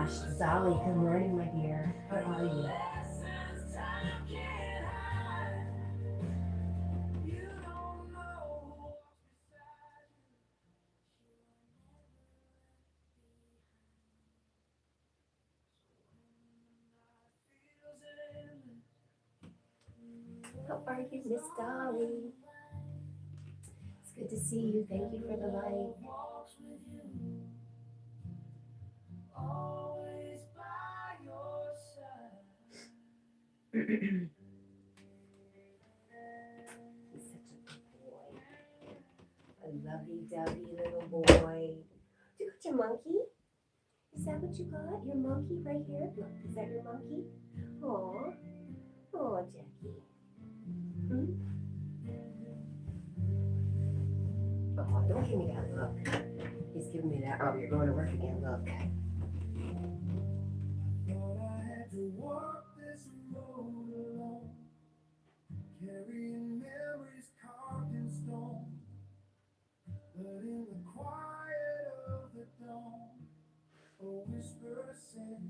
gosh, Dolly, good morning, my dear. How are you? How are you, Miss Dolly? It's good to see you. Thank you for the light. He's such a good boy. A lovey-dovey little boy. You got your monkey? Is that what you got? Your monkey right here? Look, is that your monkey? Aw. Aw, Jackie. Hmm? Oh, don't give me that look. He's giving me that, oh, you're going to work again, look. Carrying memories carved in stone, but in the quiet of the dawn, a whisper said,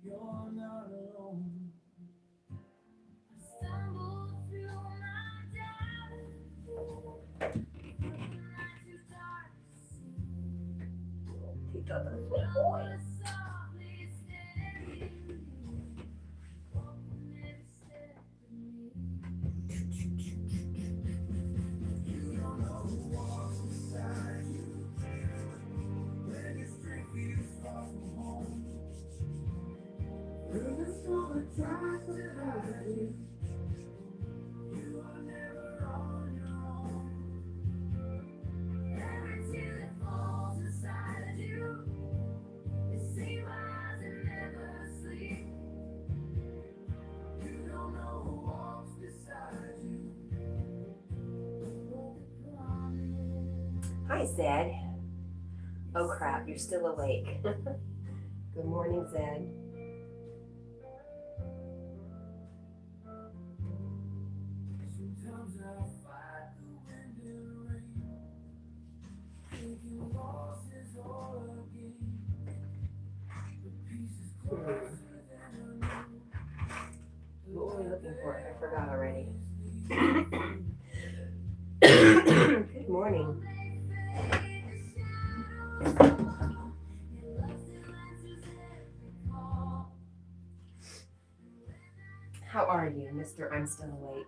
"You're not alone." I stumbled through my doubt, too dark to see. He got the sweet boy. Hi, Zed. Oh crap, you're still awake. Good morning, Zed. Sometimes I fight the wind and rain, thinking loss is all I gain. The peace is closer than I knew. What were we looking for? I forgot already. Good morning. How are you, Mr. I'm Still Awake?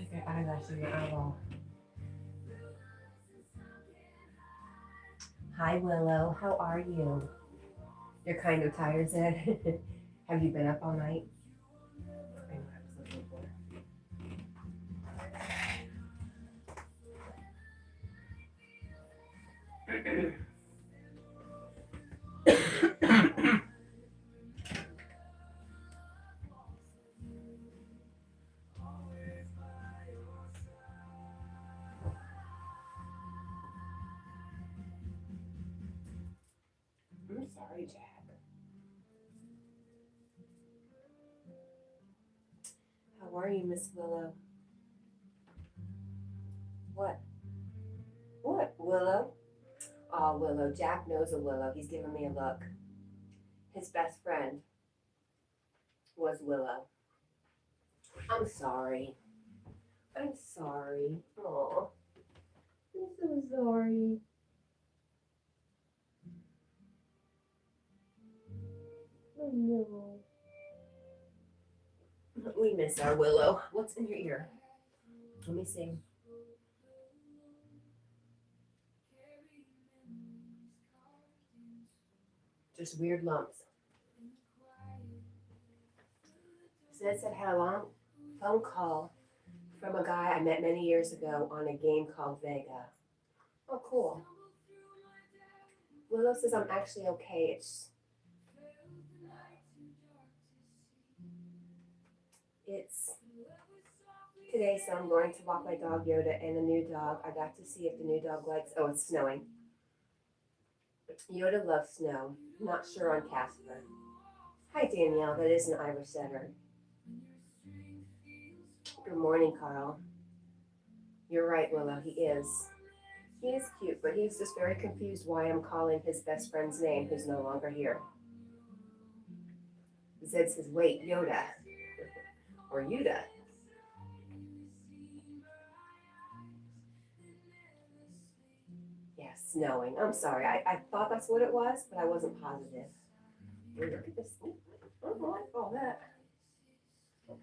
Okay, eyelash in your eyeball. Hi, Willow. How are you? You're kind of tired, Zed. Have you been up all night? I know I was looking for. I'm sorry, Jack. How are you, Miss Willow? What? What, Willow? Oh, Willow. Jack knows a Willow. He's giving me a look. His best friend was Willow. I'm sorry. I'm sorry. Oh, I'm so sorry. Oh, no. We miss our Willow. What's in your ear? Let me see. Just weird lumps. Zed said had a long phone call from a guy I met many years ago on a game called Vega. Oh, cool. Willow says I'm actually okay. It's today, so I'm going to walk my dog Yoda and the new dog. I got to see if the new dog likes. Oh, it's snowing. Yoda loves snow. Not sure on Casper. Hi, Danielle. That is an Irish setter. Good morning, Carl. You're right, Willow. He is. He is cute, but he's just very confused why I'm calling his best friend's name, who's no longer here. Zed says, wait, Yoda. Or Yuda. Yeah, snowing. I'm sorry. I thought that's what it was, but I wasn't positive. Look at this. I don't like all that. We're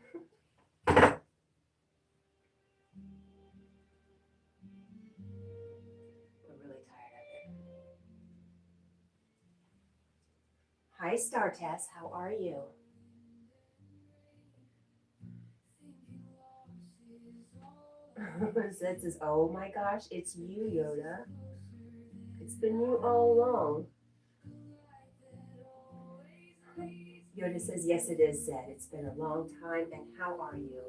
really tired of it. Hi, Star Tess. How are you? Zed says, oh my gosh, it's you, Yoda. It's been you all along. Yoda says, yes, it is, Zed. It's been a long time, and how are you?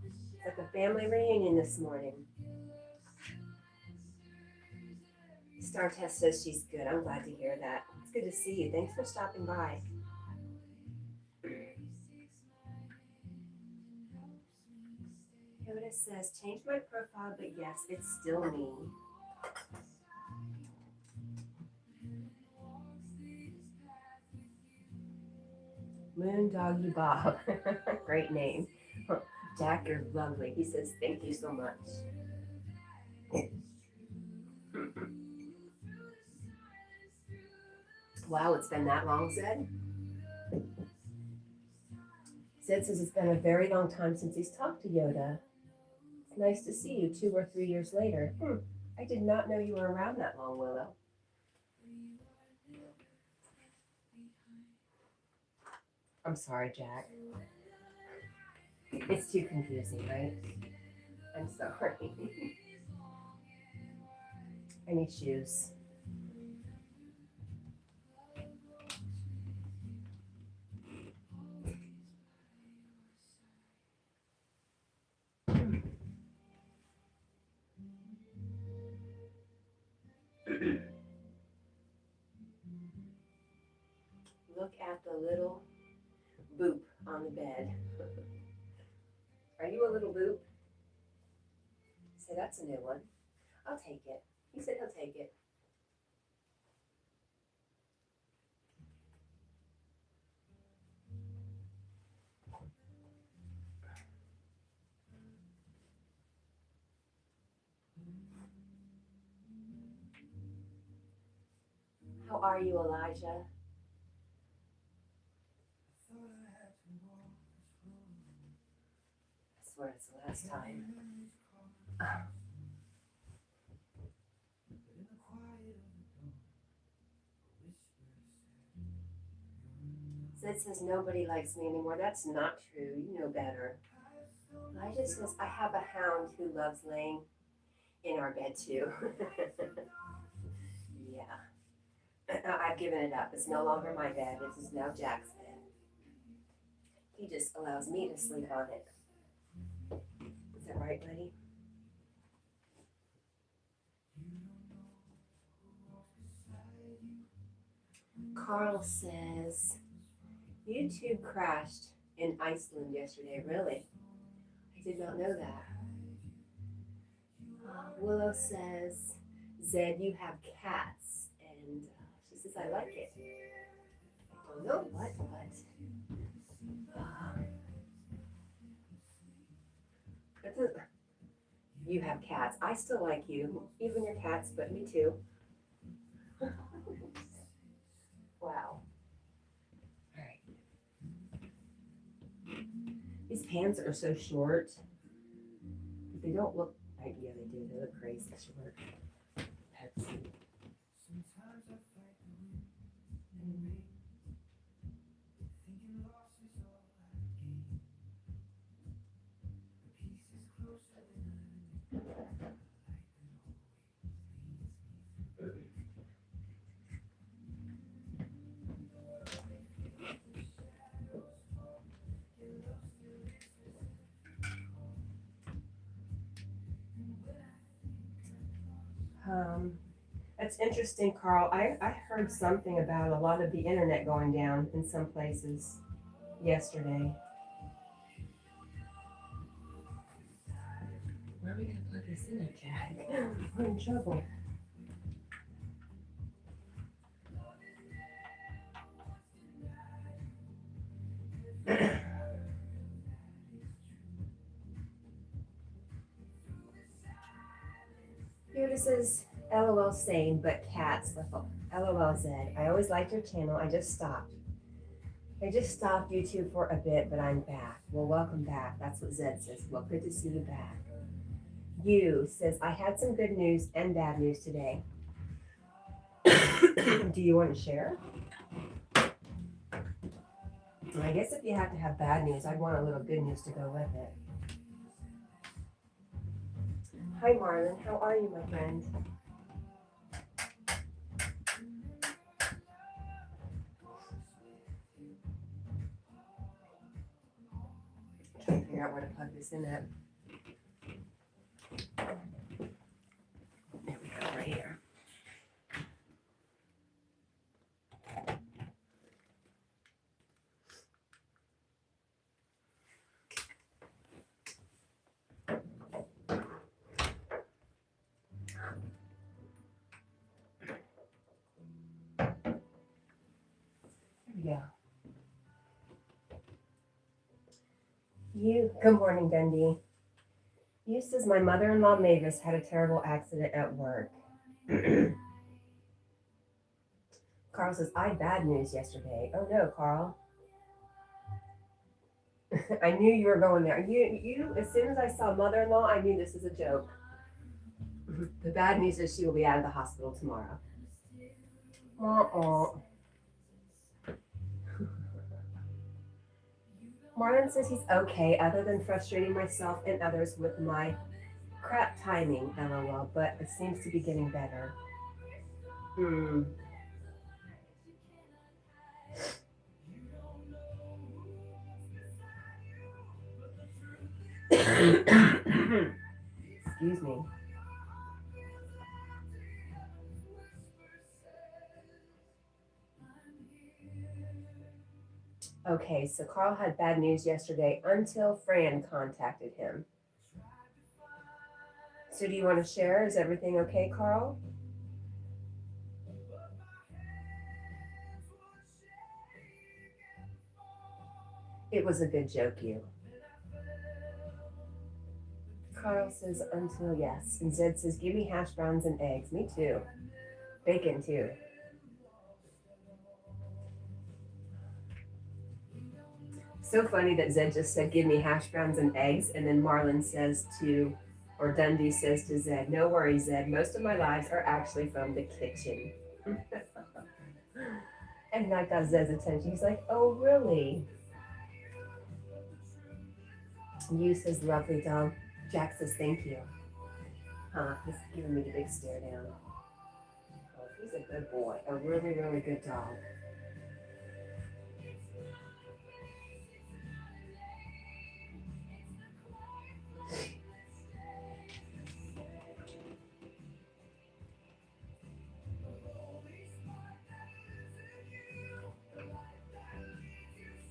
It's like a family reunion this morning. Star Tess says she's good. I'm glad to hear that. It's good to see you. Thanks for stopping by. Yoda says, change my profile, but yes, it's still me. Moon Doggy Bob. Great name. Jack, you're lovely. He says, thank you so much. Wow, it's been that long, Zed? Zed says it's been a very long time since he's talked to Yoda. It's nice to see you 2 or 3 years later. I did not know you were around that long, Willow. I'm sorry, Jack. It's too confusing, right? I'm sorry. I need shoes. Look at the little boop on the bed. Are you a little boop? Say, that's a new one. I'll take it. He said he'll take it. How are you, Elijah? I swear it's the last time. Zed says nobody likes me anymore. That's not true. You know better. Elijah says I have a hound who loves laying in our bed too. Yeah. I've given it up. It's no longer my bed. This is now Jack's bed. He just allows me to sleep on it. Is that right, Letty? Carl says, YouTube crashed in Iceland yesterday. Really? I did not know that. Willow says, Zed, you have cats. And she says, I like it. Oh, no, what? You have cats. I still like you, even your cats, but me too. Wow. All right. These pants are so short. They don't look, yeah, they do. They look crazy short. Petsy. That's interesting, Carl. I heard something about a lot of the internet going down in some places yesterday. Where are we going to plug this in at, Jack? We're in trouble. Here this is LOL sane, but cats. LOL Zed. I always liked your channel. I just stopped. YouTube for a bit, but I'm back. Well, welcome back. That's what Zed says. Well, good to see you back. You says, I had some good news and bad news today. Do you want to share? I guess if you have to have bad news, I'd want a little good news to go with it. Hi, Marlon. How are you, my friend? I'm trying to figure out where to plug this in at. There we go, right here. Yeah. Good morning, Dundee. You says my mother-in-law Mavis had a terrible accident at work. Carl says, I had bad news yesterday. Oh no, Carl. I knew you were going there. You, as soon as I saw mother-in-law, I knew this is a joke. The bad news is she will be out of the hospital tomorrow. Marlon says he's okay, other than frustrating myself and others with my crap timing, LOL, but it seems to be getting better. Excuse me. Okay, so Carl had bad news yesterday until Fran contacted him. So do you want to share? Is everything okay, Carl? It was a good joke, you. Carl says, until yes. And Zed says, give me hash browns and eggs. Me too. Bacon too. So funny that Zed just said, give me hash browns and eggs. And then Marlon says to, or Dundee says to Zed, no worries, Zed. Most of my lives are actually from the kitchen. And that got Zed's attention. He's like, oh, really? You says, lovely dog. Jack says, thank you. He's giving me the big stare down. Oh, he's a good boy. A really, really good dog.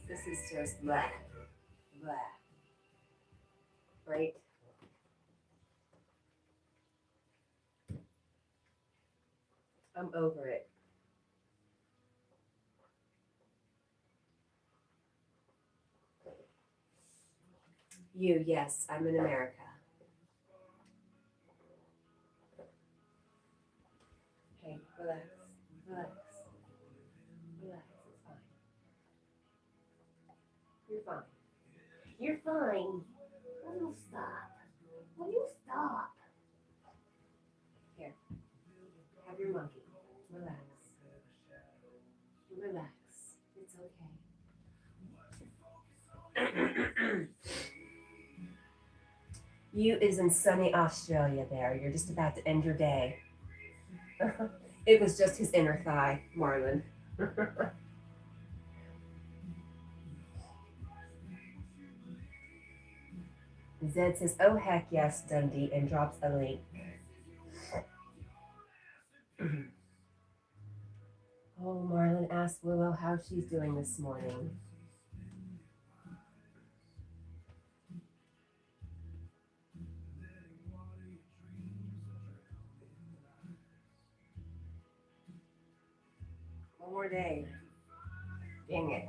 This is just blah. Blah. Right? I'm over it. You, yes, I'm in America. Hey, relax, relax, relax, it's fine. You're fine. You're fine. Will you stop? Will you stop? Here, have your monkey. Relax. Relax. It's okay. You is in sunny Australia there. You're just about to end your day. It was just his inner thigh, Marlon. Zed says, oh heck yes, Dundee, and drops a link. Oh, Marlon asked Willow how she's doing this morning. One more day. Dang it.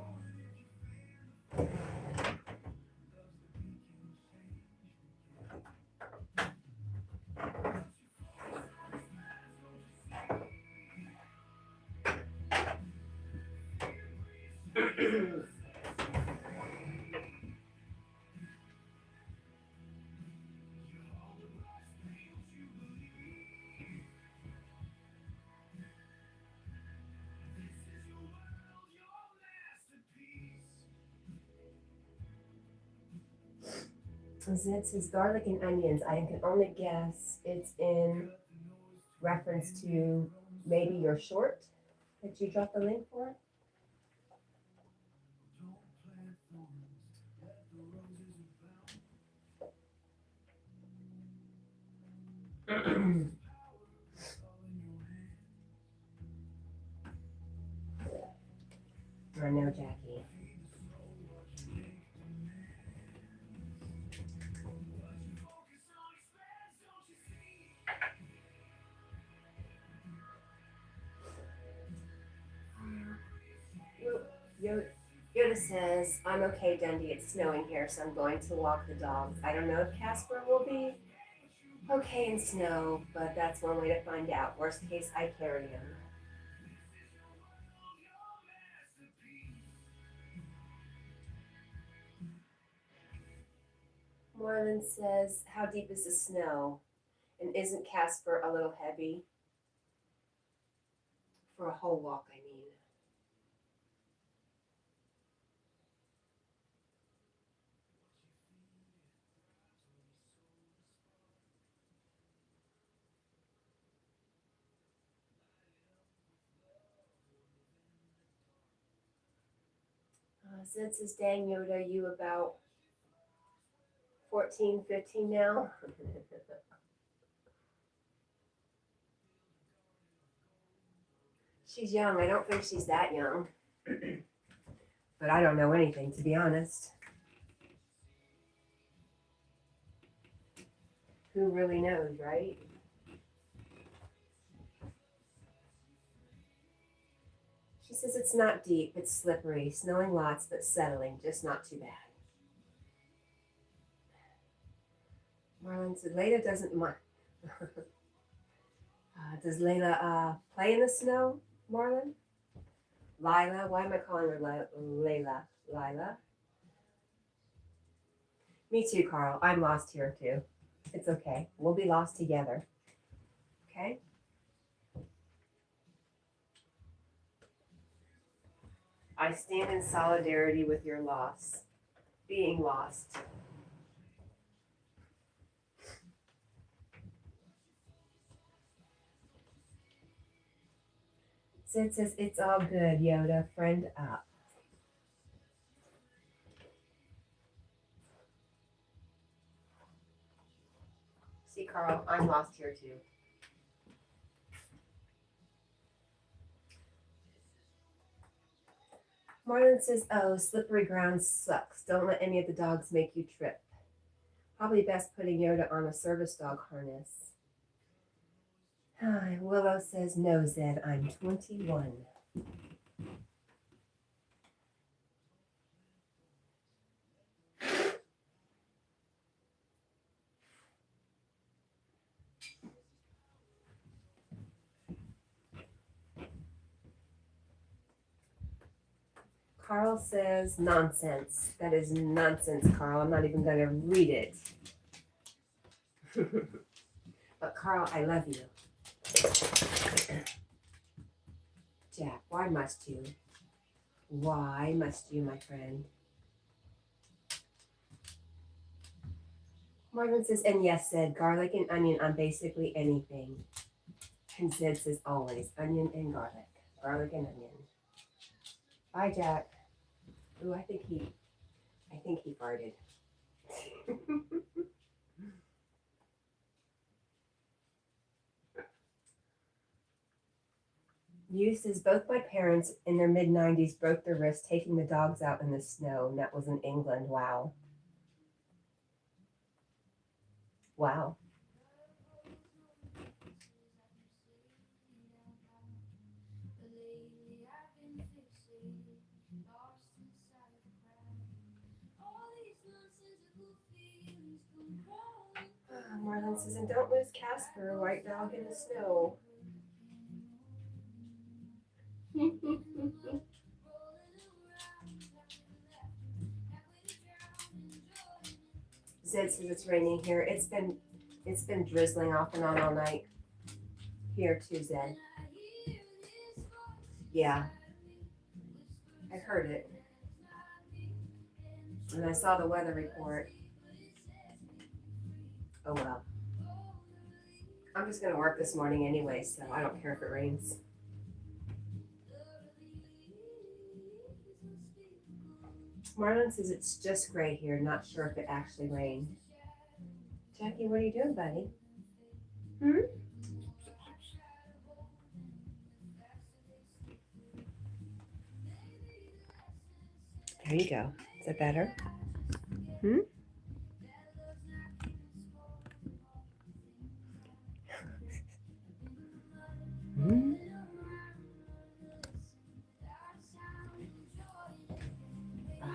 Zed says garlic and onions. I can only guess it's in reference to maybe your short that you dropped the link for. I know, Jackie. Yoda says, I'm okay, Dundee. It's snowing here, so I'm going to walk the dogs. I don't know if Casper will be okay in snow, but that's one way to find out. Worst case, I carry him. Marlon says, how deep is the snow? And isn't Casper a little heavy? For a whole walk, I mean. Since his dang Yoda, you about 14, 15 now? She's young. I don't think she's that young. But I don't know anything, to be honest. Who really knows, right? She says it's not deep, it's slippery, snowing lots, but settling, just not too bad. Marlon said Layla doesn't mind. Does Layla play in the snow, Marlon? Lila? Why am I calling her Layla? Lila? Me too, Carl. I'm lost here too. It's okay. We'll be lost together. Okay? I stand in solidarity with your loss. Being lost. Sid says, it's all good, Yoda. Friend up. See, Carl, I'm lost here too. Marlon says, oh, slippery ground sucks. Don't let any of the dogs make you trip. Probably best putting Yoda on a service dog harness. Willow says, no, Zed, I'm 21. Carl says, nonsense. That is nonsense, Carl. I'm not even going to read it. But Carl, I love you. Jack, why must you? Why must you, my friend? Marvin says, and yes, said garlic and onion on basically anything. And Zed says, always, onion and garlic. Garlic and onion. Bye, Jack. Ooh, I think he farted. You says both my parents in their mid-90s broke their wrist taking the dogs out in the snow, and that was in England. Wow. Wow. Marlon says, and don't lose Casper, white dog in the snow. Zed says it's raining here. It's been drizzling off and on all night here too, Zed. Yeah, I heard it. And I saw the weather report. Oh well. I'm just gonna work this morning anyway, so I don't care if it rains. Marlon says it's just gray here, not sure if it actually rained. Jackie, what are you doing, buddy? There you go. Is that better?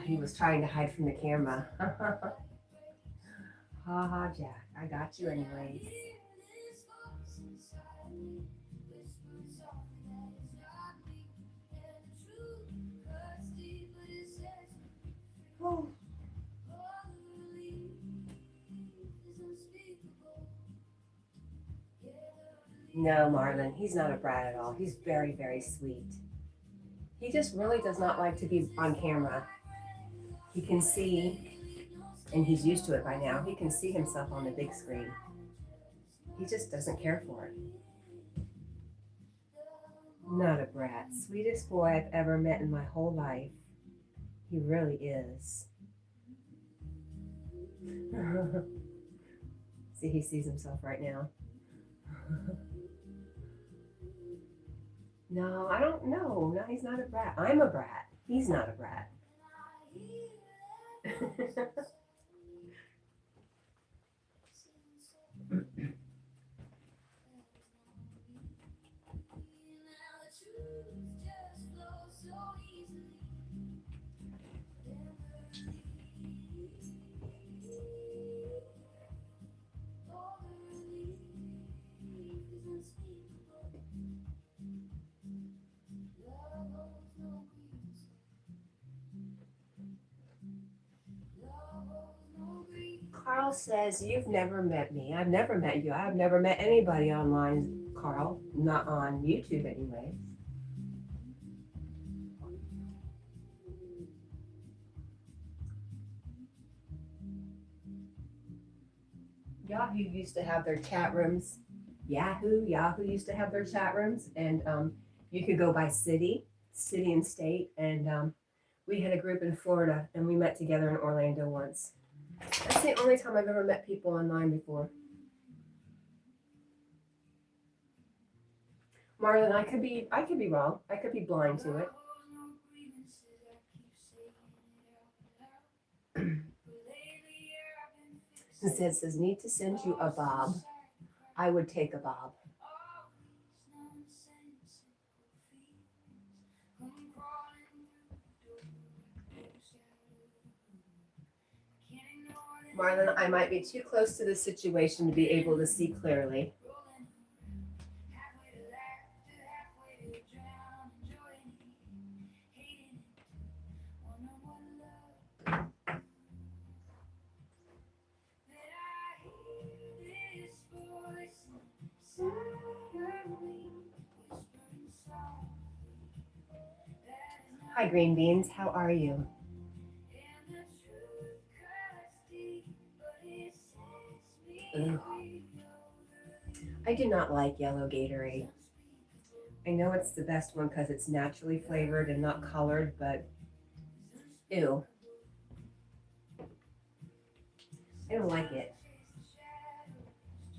He was trying to hide from the camera. Ha ha, Jack. I got you anyways. Oh. No, Marlon, he's not a brat at all. He's very, very sweet. He just really does not like to be on camera. He can see, and he's used to it by now, he can see himself on the big screen. He just doesn't care for it. Not a brat. Sweetest boy I've ever met in my whole life. He really is. See, he sees himself right now. No, I don't know. No, he's not a brat. I'm a brat. He's not a brat. Carl says, you've never met me. I've never met you. I've never met anybody online, Carl. Not on YouTube anyway. Yahoo used to have their chat rooms. Yahoo used to have their chat rooms, and you could go by city and state. And we had a group in Florida, and we met together in Orlando once. That's the only time I've ever met people online before. Marlon, I could be wrong. I could be blind to it. Zed says, need to send you a bob. I would take a bob. Marlon, I might be too close to the situation to be able to see clearly. Hi, Green Beans. How are you? Ugh. I do not like yellow Gatorade. I know it's the best one because it's naturally flavored and not colored, but ew. I don't like it.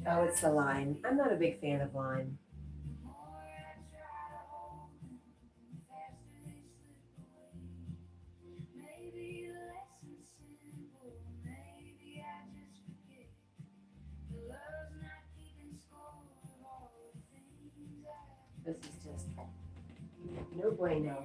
Oh, it's the lime. I'm not a big fan of lime. This is just no bueno.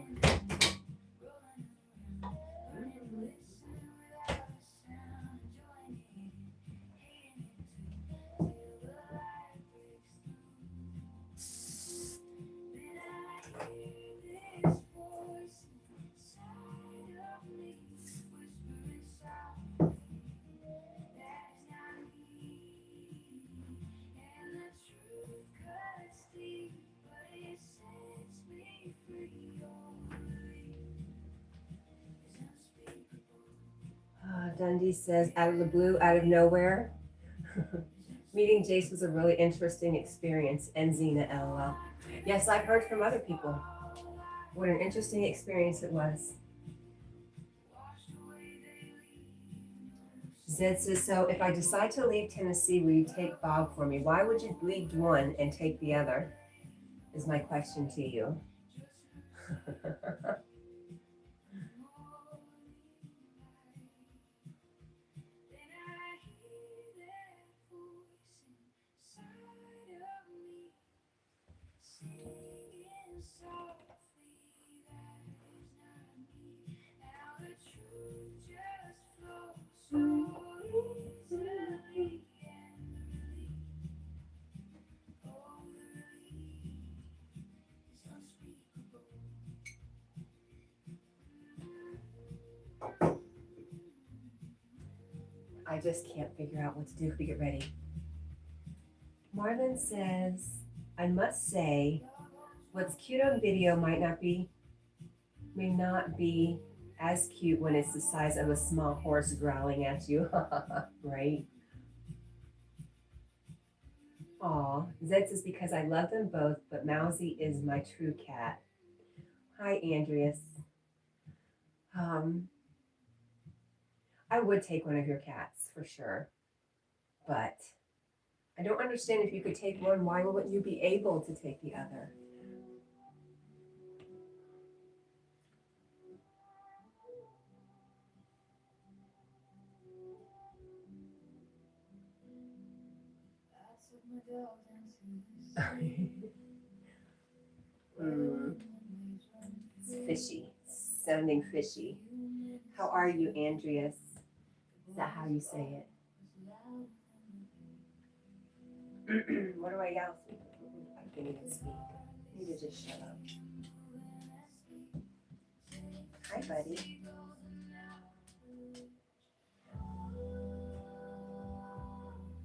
Dundee says, out of the blue, out of nowhere. Meeting Jace was a really interesting experience. And Xena, LOL. Yes, I've heard from other people. What an interesting experience it was. Zed says, so if I decide to leave Tennessee, will you take Bob for me? Why would you leave one and take the other? Is my question to you. I just can't figure out what to do to get ready. Marlon says, I must say, what's cute on video may not be as cute when it's the size of a small horse growling at you. Right? Aw, Zed says, because I love them both, but Mousy is my true cat. Hi, Andreas. I would take one of your cats for sure, but I don't understand if you could take one, why wouldn't you be able to take the other? It's fishy, sounding fishy. How are you, Andreas? Is that how you say it? What do I yell? I can't even speak. I need to just shut up. Hi, buddy.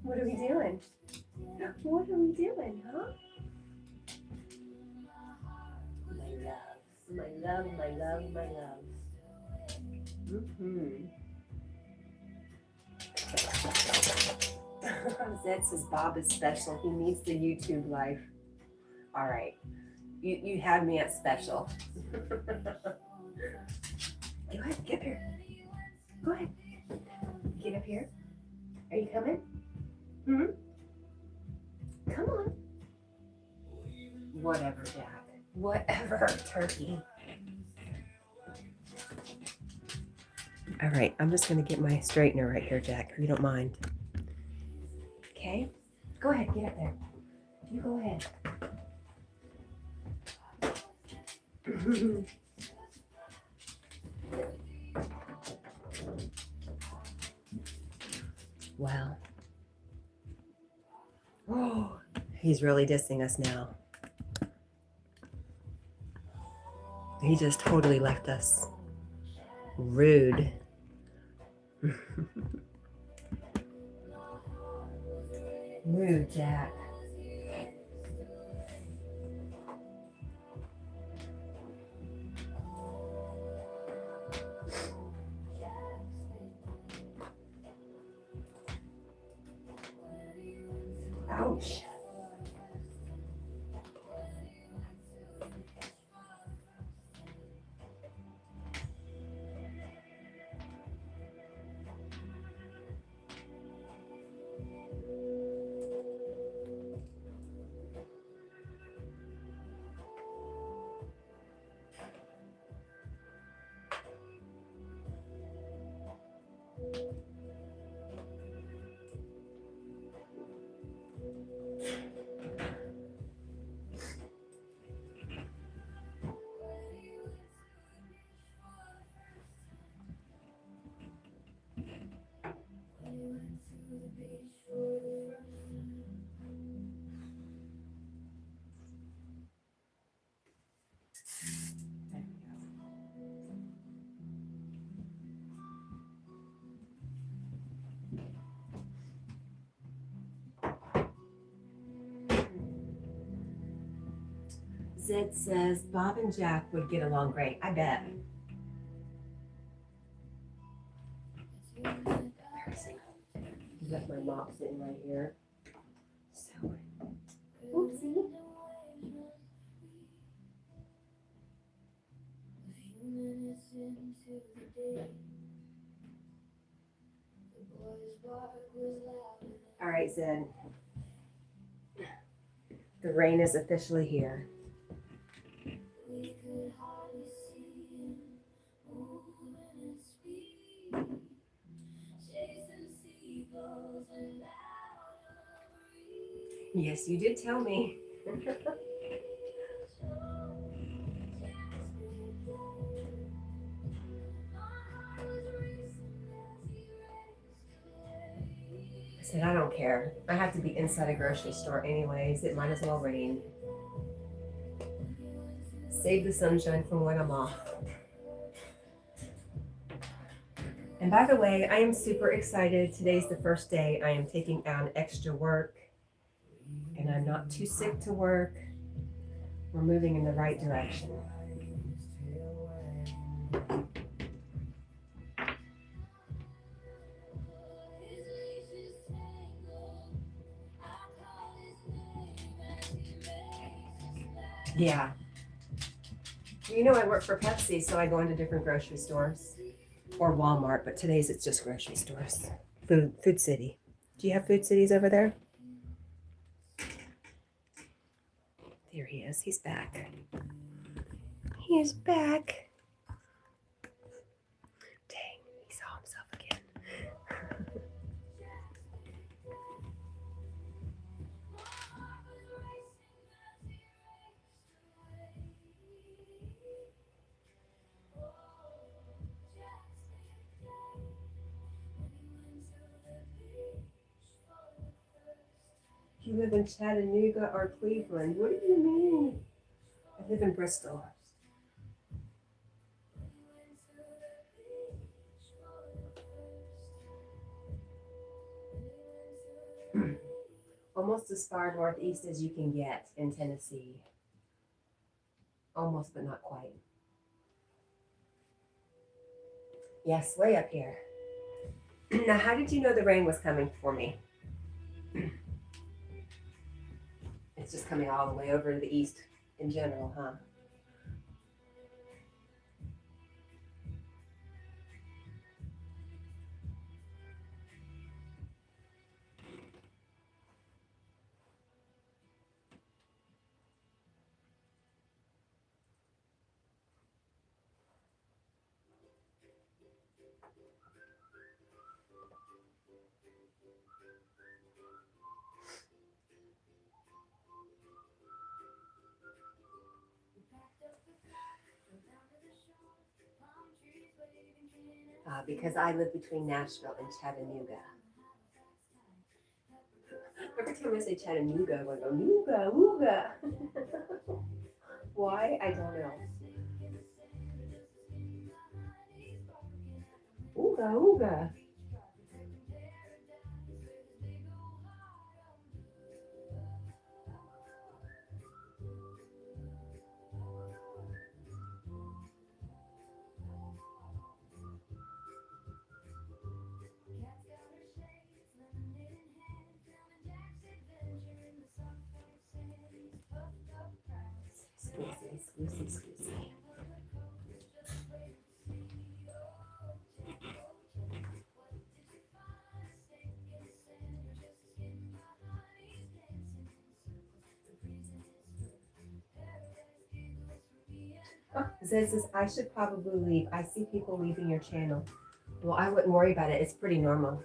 What are we doing? What are we doing, huh? My love, my love, my love. Zed says Bob is special. He needs the YouTube life. All right. You had me at special. Go ahead, get up here. Go ahead. Get up here. Are you coming? Come on. Whatever, Jack. Whatever, turkey. All right, I'm just going to get my straightener right here, Jack, if you don't mind. Okay? Go ahead, get up there. You go ahead. Wow. Oh, he's really dissing us now. He just totally left us. Rude. Rude, Jack. Ouch. There we go. Zed says Bob and Jack would get along great. I bet. Got my mop sitting right here. So, oopsie. All right, Zed. The rain is officially here. Yes, you did tell me. I said, I don't care. I have to be inside a grocery store anyways. It might as well rain. Save the sunshine from when I'm off. And by the way, I am super excited. Today's the first day I am taking on extra work. And I'm not too sick to work. We're moving in the right direction. Yeah. You know I work for Pepsi, so I go into different grocery stores. Or Walmart, but today's it's just grocery stores. Food City. Do you have Food Cities over there? There he is. He's back. He is back. Dang, he saw himself again. You live in Chattanooga or Cleveland? What do you mean? I live in Bristol. Almost as far northeast as you can get in Tennessee. Almost, but not quite. Yes, way up here. Now, how did you know the rain was coming for me? It's just coming all the way over to the east in general, huh? Because I live between Nashville and Chattanooga. Every time I say Chattanooga, I go, Nooga, Ooga. Why? I don't know. Ooga, Ooga. Squeezy. Zed says, I should probably leave. I see people leaving your channel. Well, I wouldn't worry about it. It's pretty normal.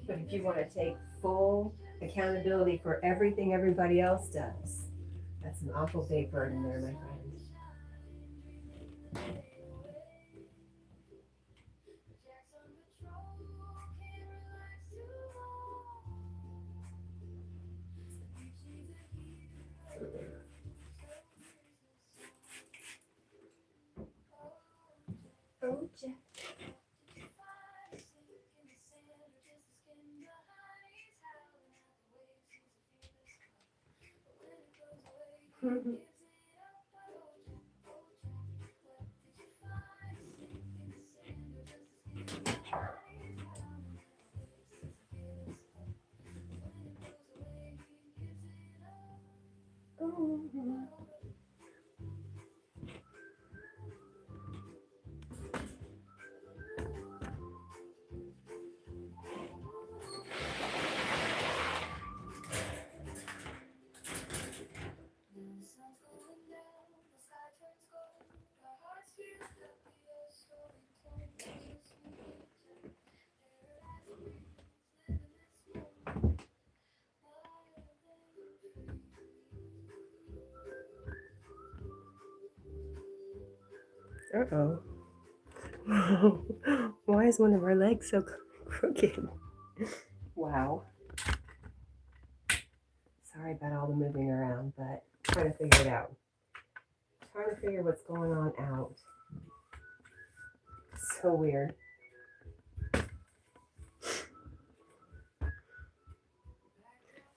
But if you want to take full accountability for everything everybody else does, that's an awful big burden there, my friend. Uh-oh. Why is one of our legs so crooked? Wow. Sorry about all the moving around, but trying to figure it out. Trying to figure what's going on out. So weird.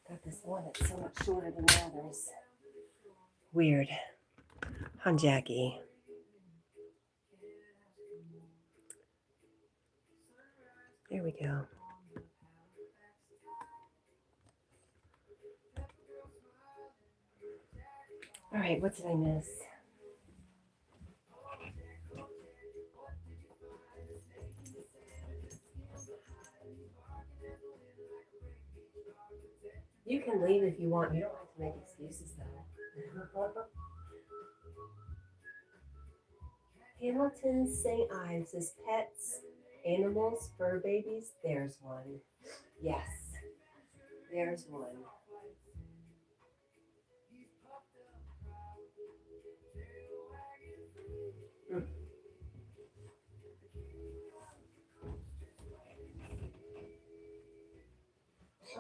Got this one that's so much shorter than the others. Weird. Huh, Jackie? There we go. All right, what did I miss? You can leave if you want. You don't have to make excuses, though. Hamilton St. Ives is pets, animals, fur babies. There's one. Yes, there's one.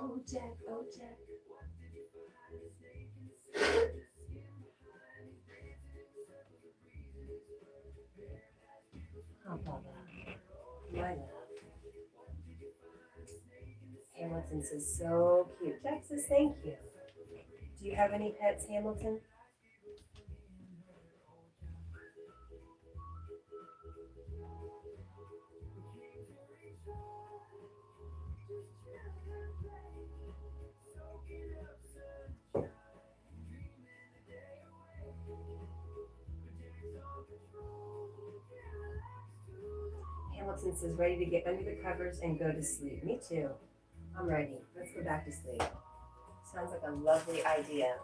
Oh, Jack, oh, Jack. Oh, Baba. My love. Hamilton says, so cute. Jack says, thank you. Do you have any pets, Hamilton? Hamilton says, ready to get under the covers and go to sleep. Me too. I'm ready. Let's go back to sleep. Sounds like a lovely idea.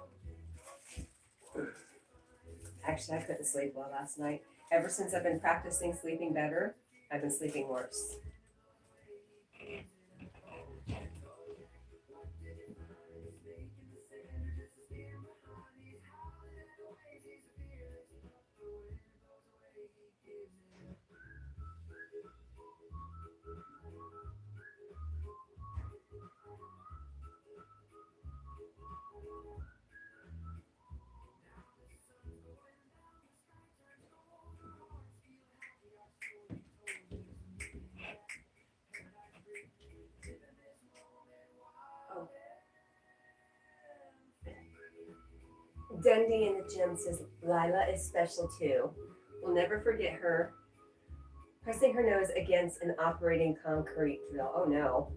Actually, I couldn't sleep well last night. Ever since I've been practicing sleeping better, I've been sleeping worse. Dundee in the gym says Lila is special too. We'll never forget her pressing her nose against an operating concrete drill. Oh no.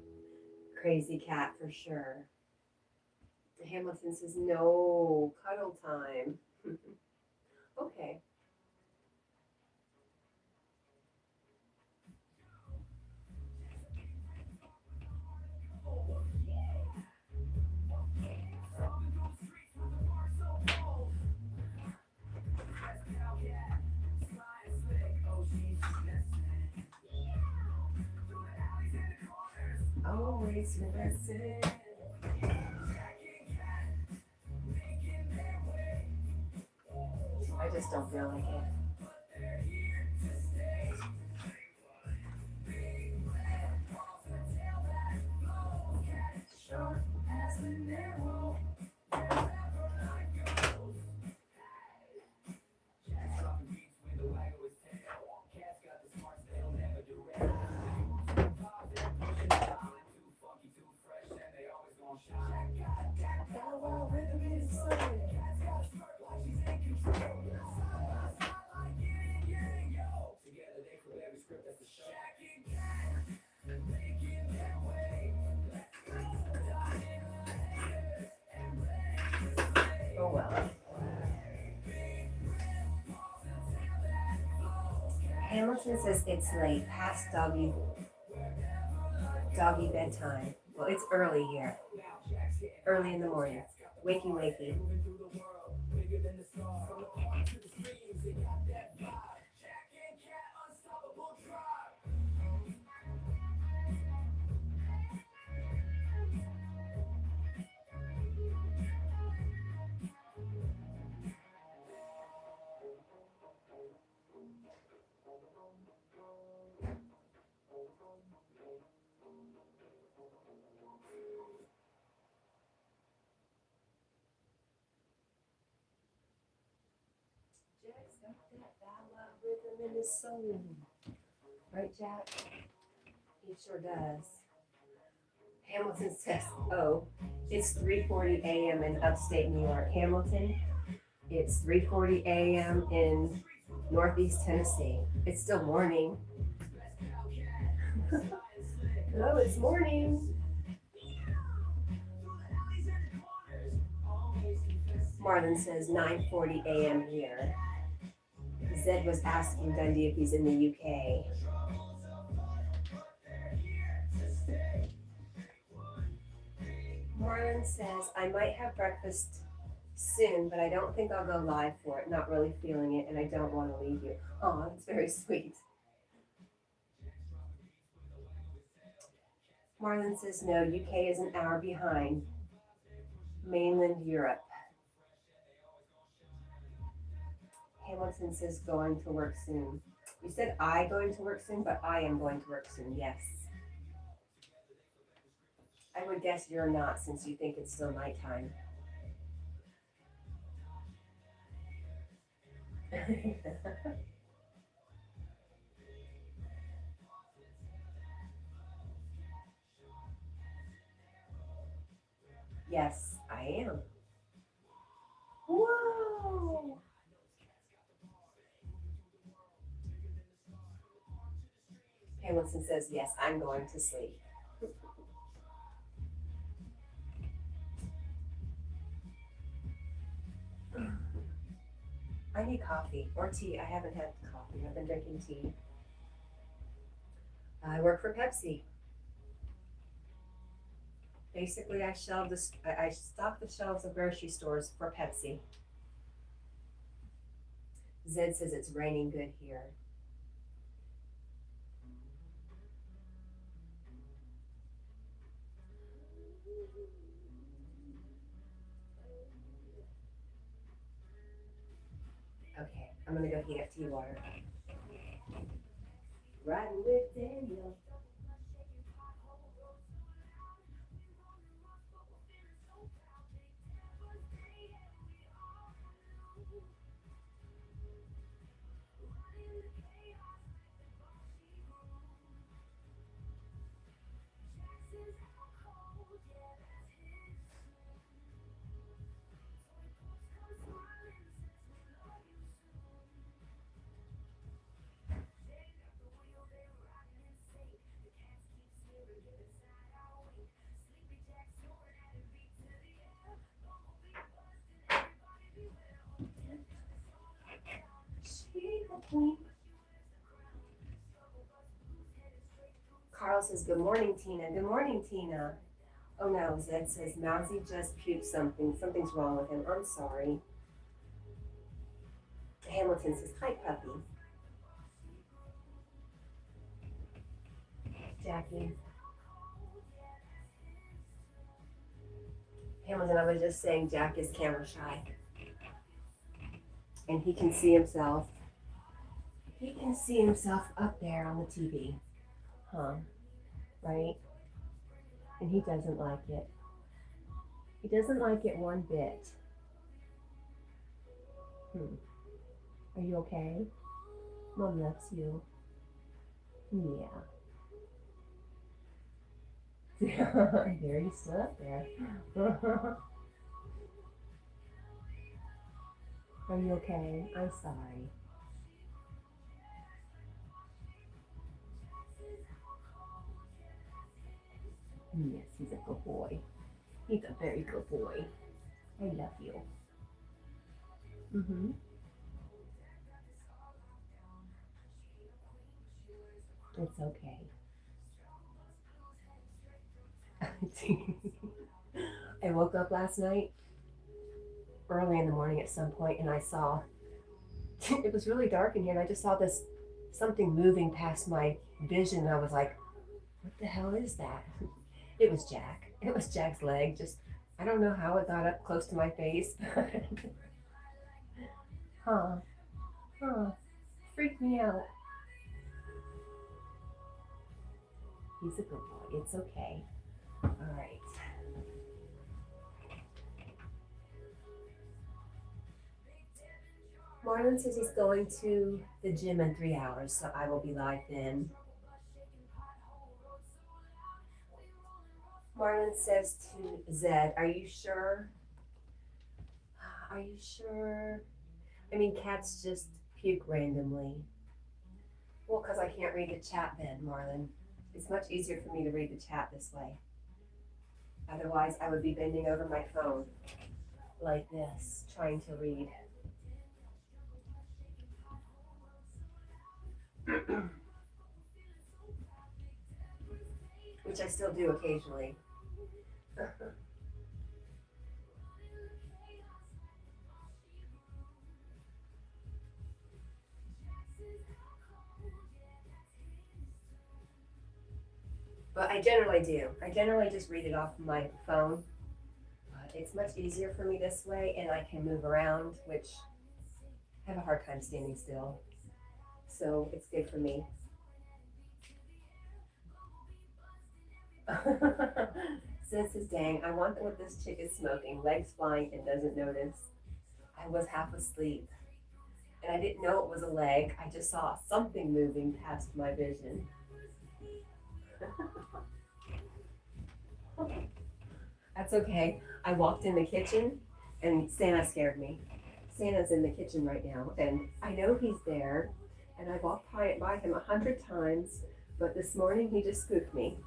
Crazy cat for sure. Hamilton says no, cuddle time. Okay. Always regressing. I just don't feel like it. Oh well. Hamilton says it's late, past doggy bedtime. Well, it's early here. Early in the morning. Wakey wakey. Jack's got that ballad rhythm in his soul. Right, Jack? He sure does. Hamilton says, oh, it's 3:40 a.m. in upstate New York. Hamilton, it's 3:40 a.m. in Northeast Tennessee. It's still morning. Hello, it's morning. Marlon says 9:40 a.m. here. Zed was asking Dundee if he's in the UK. Marlon says, I might have breakfast soon, but I don't think I'll go live for it. Not really feeling it, and I don't want to leave you. Oh, that's very sweet. Marlon says, no, UK is an hour behind. Mainland Europe. Hamilton says, going to work soon. You said I going to work soon, but I am going to work soon, yes. I would guess you're not, since you think it's still nighttime. Yes, I am. Whoa! Hamilton says, yes, I'm going to sleep. I need coffee or tea. I haven't had coffee. I've been drinking tea. I work for Pepsi. Basically, I stock the shelves of grocery stores for Pepsi. Zed says it's raining good here. Okay, I'm gonna go heat up tea water. Riding with Daniel. Carl says, good morning, Tina. Good morning, Tina. Oh no, Zed says, Mousy just puked something. Something's wrong with him. I'm sorry. Hamilton says, hi, puppy. Jackie. Hamilton, I was just saying Jack is camera shy. And he can see himself. He can see himself up there on the TV. Huh? Right? And he doesn't like it. He doesn't like it one bit. Are you okay? Mom loves you. Yeah. There he's still up there. Are you okay? I'm sorry. Yes, he's a good boy. He's a very good boy. I love you. Mm-hmm. It's okay. I woke up last night early in the morning at some point and I saw it was really dark in here and I just saw this something moving past my vision. I was like, what the hell is that? It was Jack. It was Jack's leg. Just I don't know how it got up close to my face. Huh. Huh. Freaked me out. He's a good boy. It's okay. All right. Marlon says he's going to the gym in 3 hours, so I will be live then. Marlon says to Zed, are you sure? Are you sure? I mean, cats just puke randomly. Well, because I can't read the chat then, Marlon. It's much easier for me to read the chat this way. Otherwise, I would be bending over my phone like this, trying to read. Which I still do occasionally. But I generally do. I generally just read it off my phone. It's much easier for me this way, and I can move around, which I have a hard time standing still. So it's good for me. Sis is dang, I want what this chick is smoking, legs flying and doesn't notice. I was half asleep and I didn't know it was a leg. I just saw something moving past my vision. That's okay. I walked in the kitchen and Santa scared me. Santa's in the kitchen right now and I know he's there and I walked by him 100 times, but this morning he just spooked me.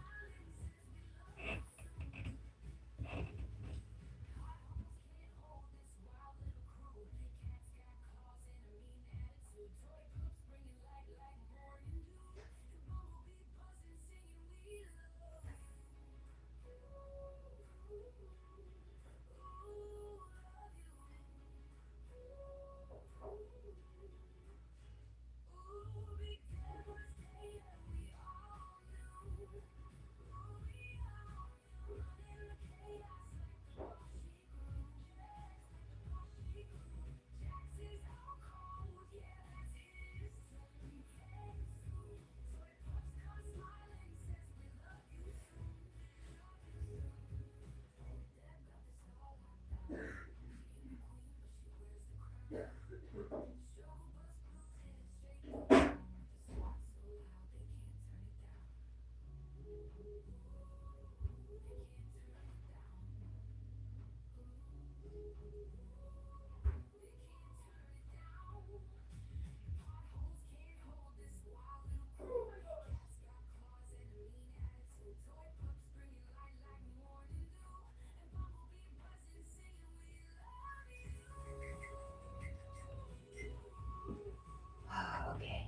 Okay,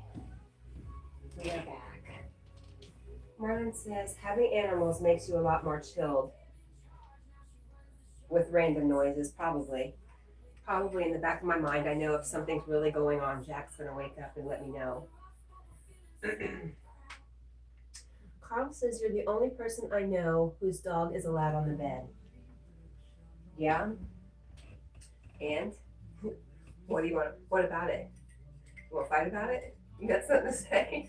we are back. Marlon says having animals makes you a lot more chilled with random noises, probably. Probably in the back of my mind, I know if something's really going on, Jack's gonna wake up and let me know. Carl says you're the only person I know whose dog is allowed on the bed. Yeah? And? What do you want? What about it? You want to fight about it? You got something to say?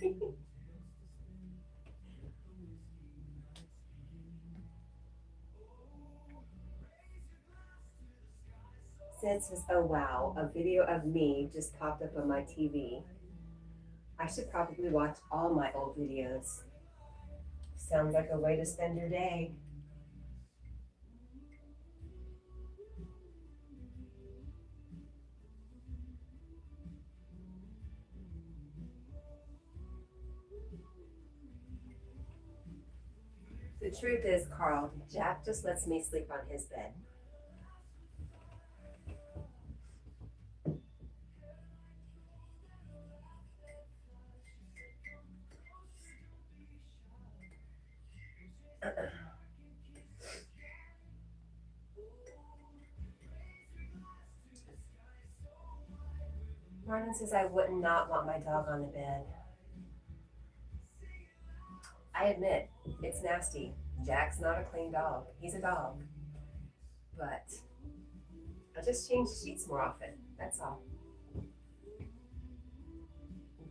Sid says, oh wow, a video of me just popped up on my TV. I should probably watch all my old videos. Sounds like a way to spend your day. The truth is, Carl, Jack just lets me sleep on his bed. Martin says I would not want my dog on the bed. I admit, it's nasty. Jack's not a clean dog. He's a dog. But I just change the sheets more often. That's all.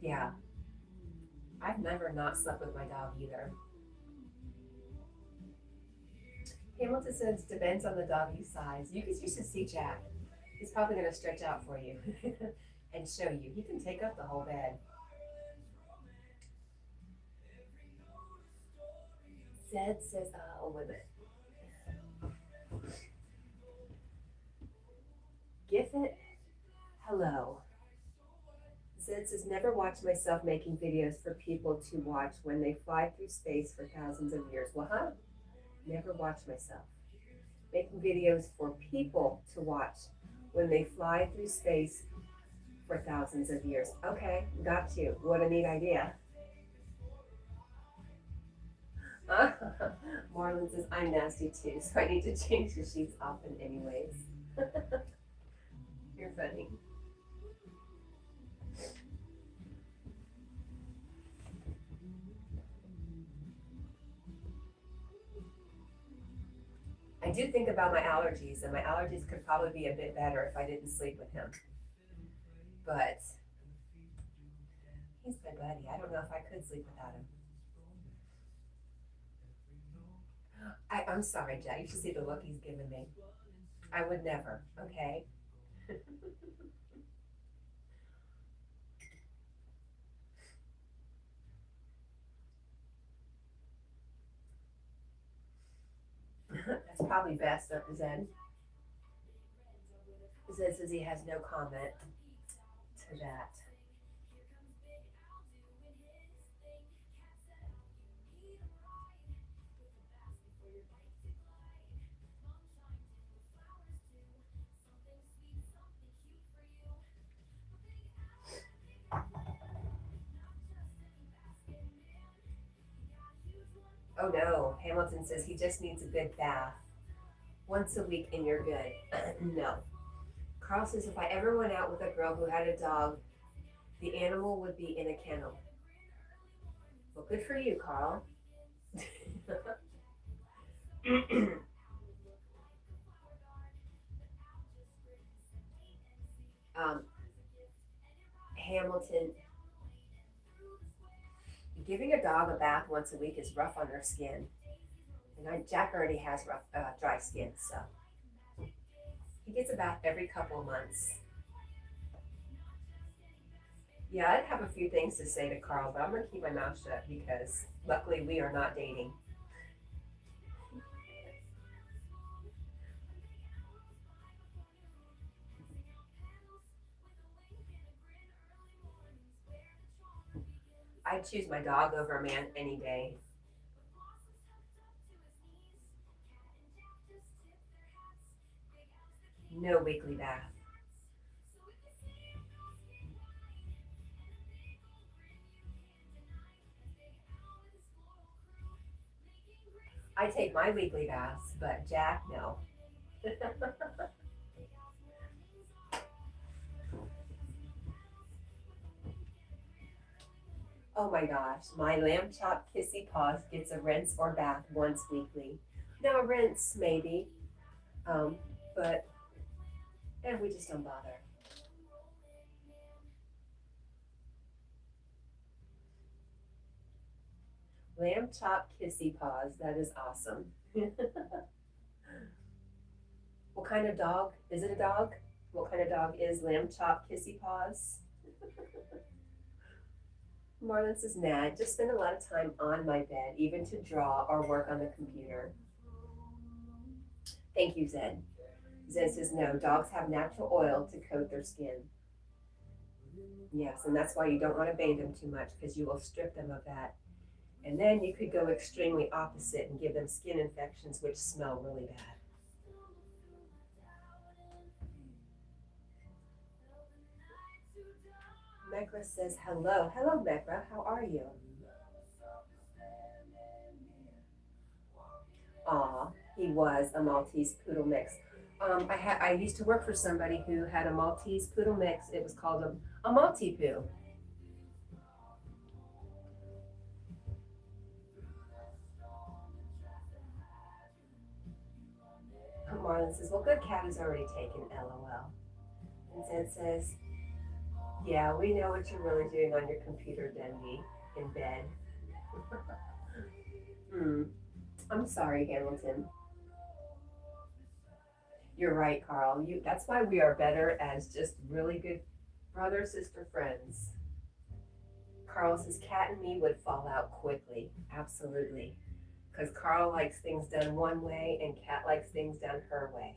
Yeah. I've never not slept with my dog either. Hamilton says depends on the doggy's size. You should see Jack. He's probably going to stretch out for you and show you. He can take up the whole bed. Zed says, oh, wait a minute. Giffet, hello. Zed says, never watch myself making videos for people to watch when they fly through space for thousands of years. Well, huh? Never watch myself. Making videos for people to watch when they fly through space for thousands of years. Okay, got you. What a neat idea. Marlon says, I'm nasty too, so I need to change the sheets often anyways. You're funny. I do think about my allergies, and my allergies could probably be a bit better if I didn't sleep with him. But he's my buddy. I don't know if I could sleep without him. I'm sorry, Jack. You should see the look he's giving me. I would never, okay? That's probably best, Zen. Zen says he has no comment to that. Oh no, Hamilton says he just needs a good bath. Once a week and you're good. No. Carl says if I ever went out with a girl who had a dog, the animal would be in a kennel. Well, good for you, Carl. Hamilton, giving a dog a bath once a week is rough on their skin. And Jack already has rough, dry skin, so he gets a bath every couple of months. Yeah, I'd have a few things to say to Carl, but I'm going to keep my mouth shut because luckily we are not dating. I'd choose my dog over a man any day. No weekly bath. I take my weekly baths, but Jack, no. Oh my gosh, my lamb chop kissy paws gets a rinse or bath once weekly. Now a rinse maybe, but we just don't bother. Lamb chop kissy paws, that is awesome. What kind of dog? Is it a dog? What kind of dog is lamb chop kissy paws? Marlon says, nah, just spend a lot of time on my bed, even to draw or work on the computer. Thank you, Zed. Zed says, no, dogs have natural oil to coat their skin. Yes, and that's why you don't want to bathe them too much because you will strip them of that And then you could go extremely opposite and give them skin infections, which smell really bad. Mekra says hello. Hello, Mekra. How are you? Aw, he was a Maltese poodle mix. I used to work for somebody who had a Maltese poodle mix. It was called a Maltipoo. Marlon says, well, good cat is already taken, LOL. And Zed says, yeah, we know what you're really doing on your computer, Denby, in bed. I'm sorry, Hamilton. You're right, Carl. That's why we are better as just really good brother sister friends. Carl says Cat and me would fall out quickly. Absolutely. Because Carl likes things done one way and Cat likes things done her way.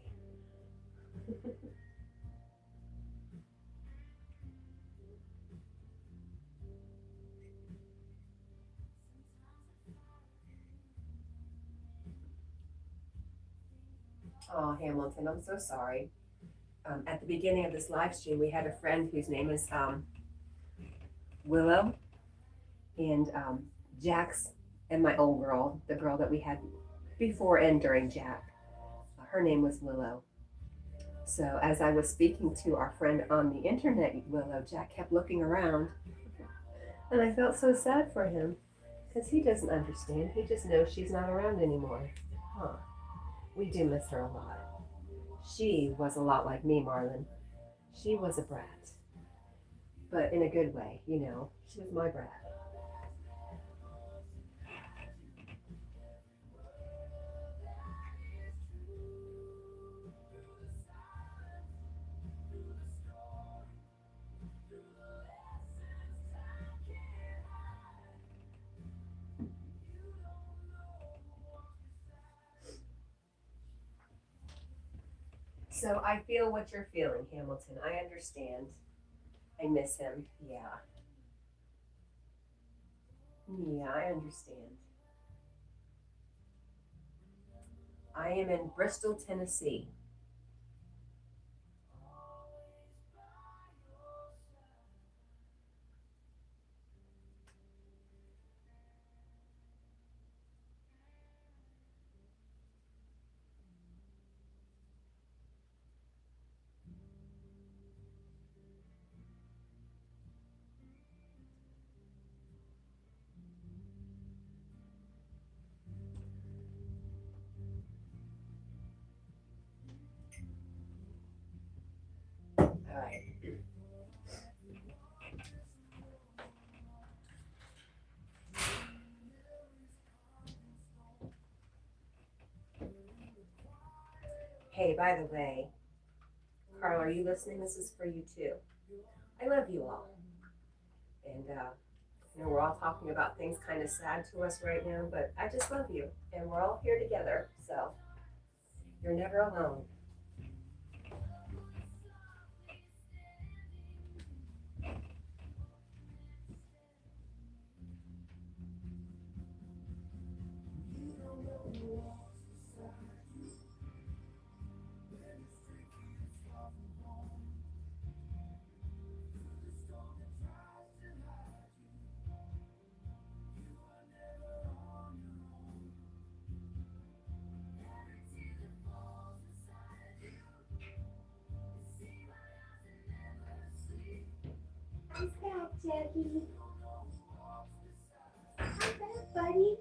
Oh, Hamilton, I'm so sorry. At the beginning of this live stream, we had a friend whose name is Willow, and Jack's and my old girl, the girl that we had before and during Jack, her name was Willow. So as I was speaking to our friend on the internet, Willow, Jack kept looking around, and I felt so sad for him because he doesn't understand. He just knows she's not around anymore. Huh. We do miss her a lot. She was a lot like me, Marlon. She was a brat, but in a good way, you know. She was my brat. So I feel what you're feeling, Hamilton. I understand. I miss him. Yeah. Yeah, I understand. I am in Bristol, Tennessee. All right. Hey, by the way, Carl, are you listening? This is for you too. I love you all. And you know, we're all talking about things kind of sad to us right now, but I just love you. And we're all here together. So you're never alone. I'm back, Jackie. I'm back, buddy.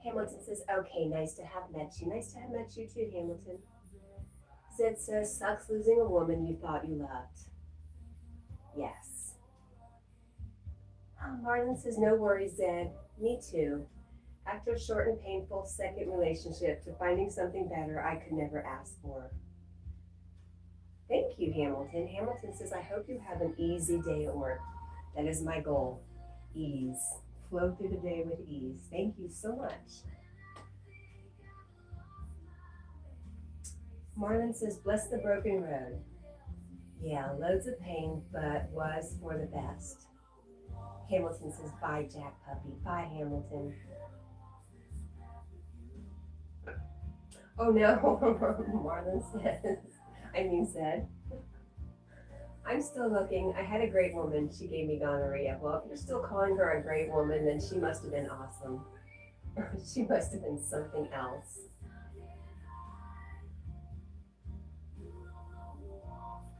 Hamilton says, okay, nice to have met you. Nice to have met you too, Hamilton. Zed says, sucks losing a woman you thought you loved. Yes. Marlon says, no worries, Zed. Me too. After a short and painful second relationship to finding something better I could never ask for. Thank you, Hamilton. Hamilton says, I hope you have an easy day at work. That is my goal. Ease. Flow through the day with ease. Thank you so much. Marlon says, bless the broken road. Yeah, loads of pain, but was for the best. Hamilton says, bye, Jack puppy. Bye, Hamilton. Oh no, Marlon said, I'm still looking. I had a great woman. She gave me gonorrhea. Well, if you're still calling her a great woman, then she must have been awesome. She must have been something else.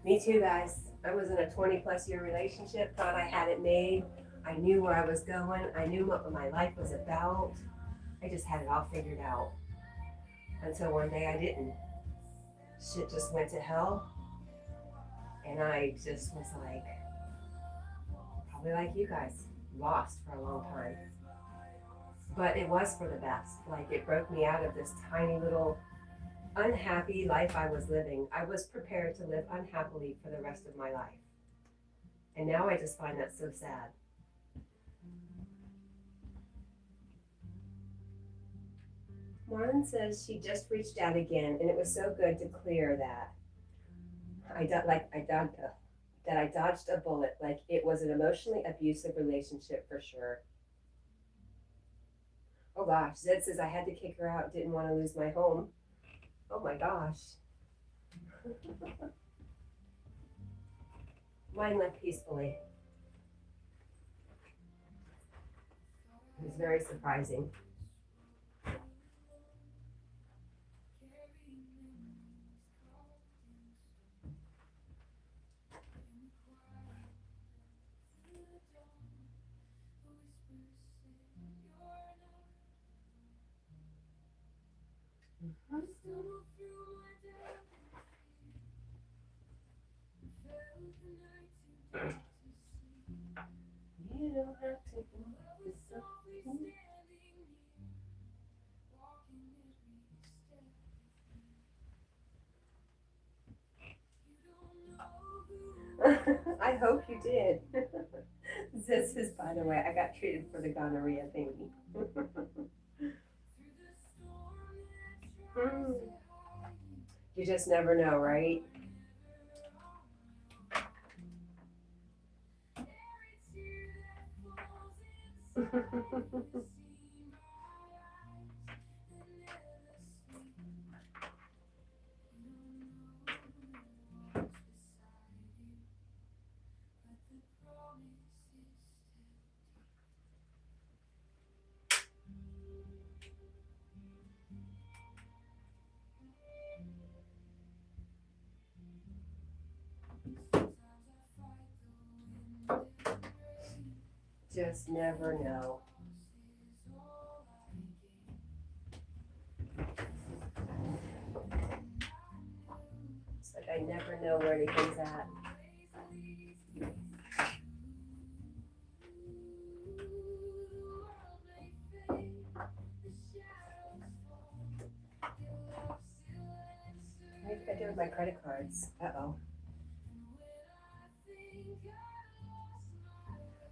Me too, guys. I was in a 20-plus-year relationship, thought I had it made. I knew where I was going. I knew what my life was about. I just had it all figured out. Until one day I didn't. Shit just went to hell. And I just was like, probably like you guys, lost for a long time. But it was for the best. Like, it broke me out of this tiny little unhappy life I was living. I was prepared to live unhappily for the rest of my life. And now I just find that so sad. Marlon says she just reached out again, and it was so good to clear that. I dodged a bullet, like it was an emotionally abusive relationship for sure. Oh gosh, Zed says I had to kick her out, didn't want to lose my home. Oh my gosh. Mine left peacefully. It was very surprising. You don't have to do this. I hope you did. This is, by the way, I got treated for the gonorrhea thingy. You just never know, right? Just never know. It's like I never know where anything's at. What did I do with my credit cards? Uh-oh.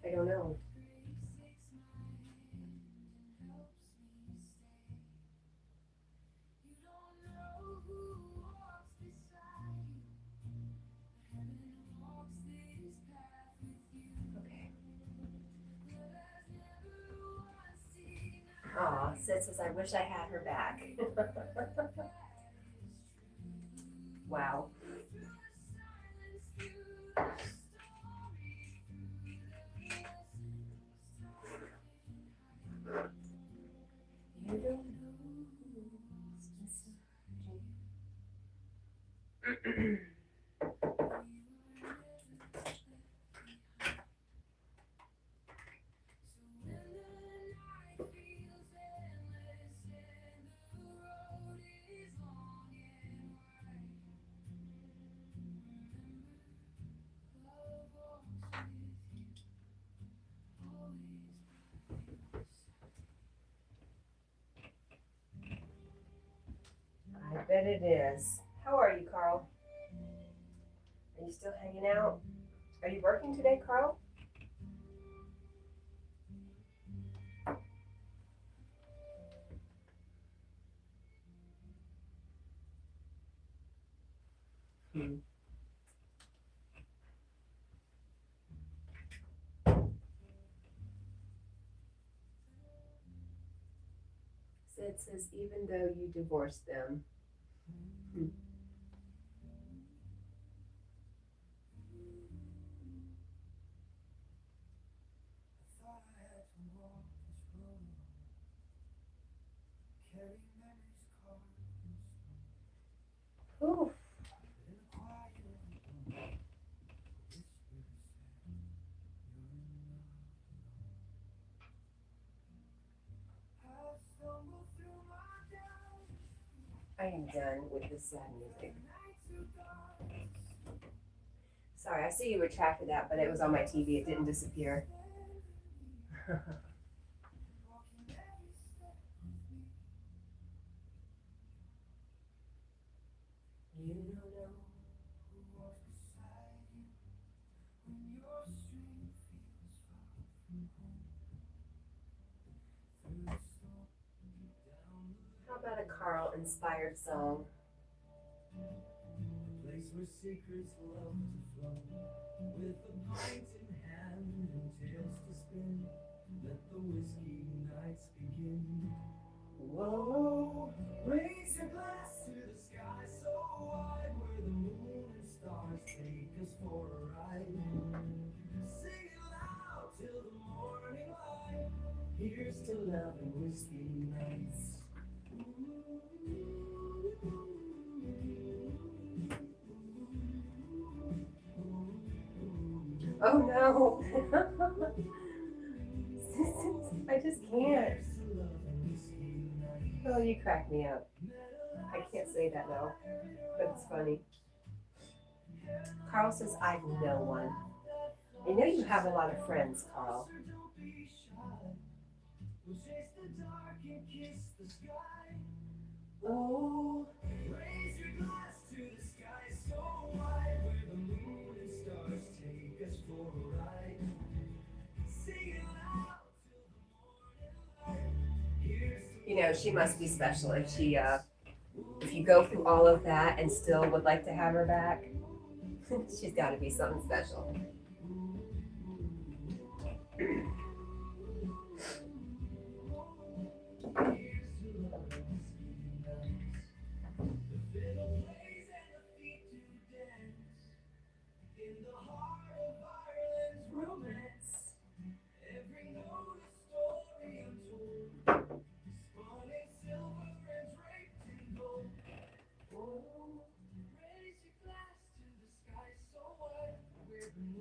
I don't know. Okay. Aw, Sid says, I wish I had her back. Wow. You don't know. I bet it is. How are you, Carl? Are you still hanging out? Are you working today, Carl? Sid says, even though you divorced them. Hmm. Ooh. I am done with this sad music. Sorry, I see you retracted that, but it was on my TV. It didn't disappear. You don't know who walks beside you when your street feels far from home. Through the storm, down the How about a Carl inspired song? A place where secrets love to flow, with a pint in hand and tales to spin. Let the whiskey nights begin. Whoa, raise your glass to the sky so wide, where the moon and stars take us for a ride. Sing it loud till the morning light. Here's to love and whiskey nights. Oh no! I just can't. Oh, you crack me up. I can't say that though, but it's funny. Carl says, I've no one. I know you have a lot of friends, Carl. Oh, raise your glass to the sky so wide, where the moon and stars take us for a ride. Sing it loud till the morning light. You know, she must be special if if you go through all of that and still would like to have her back. She's got to be something special.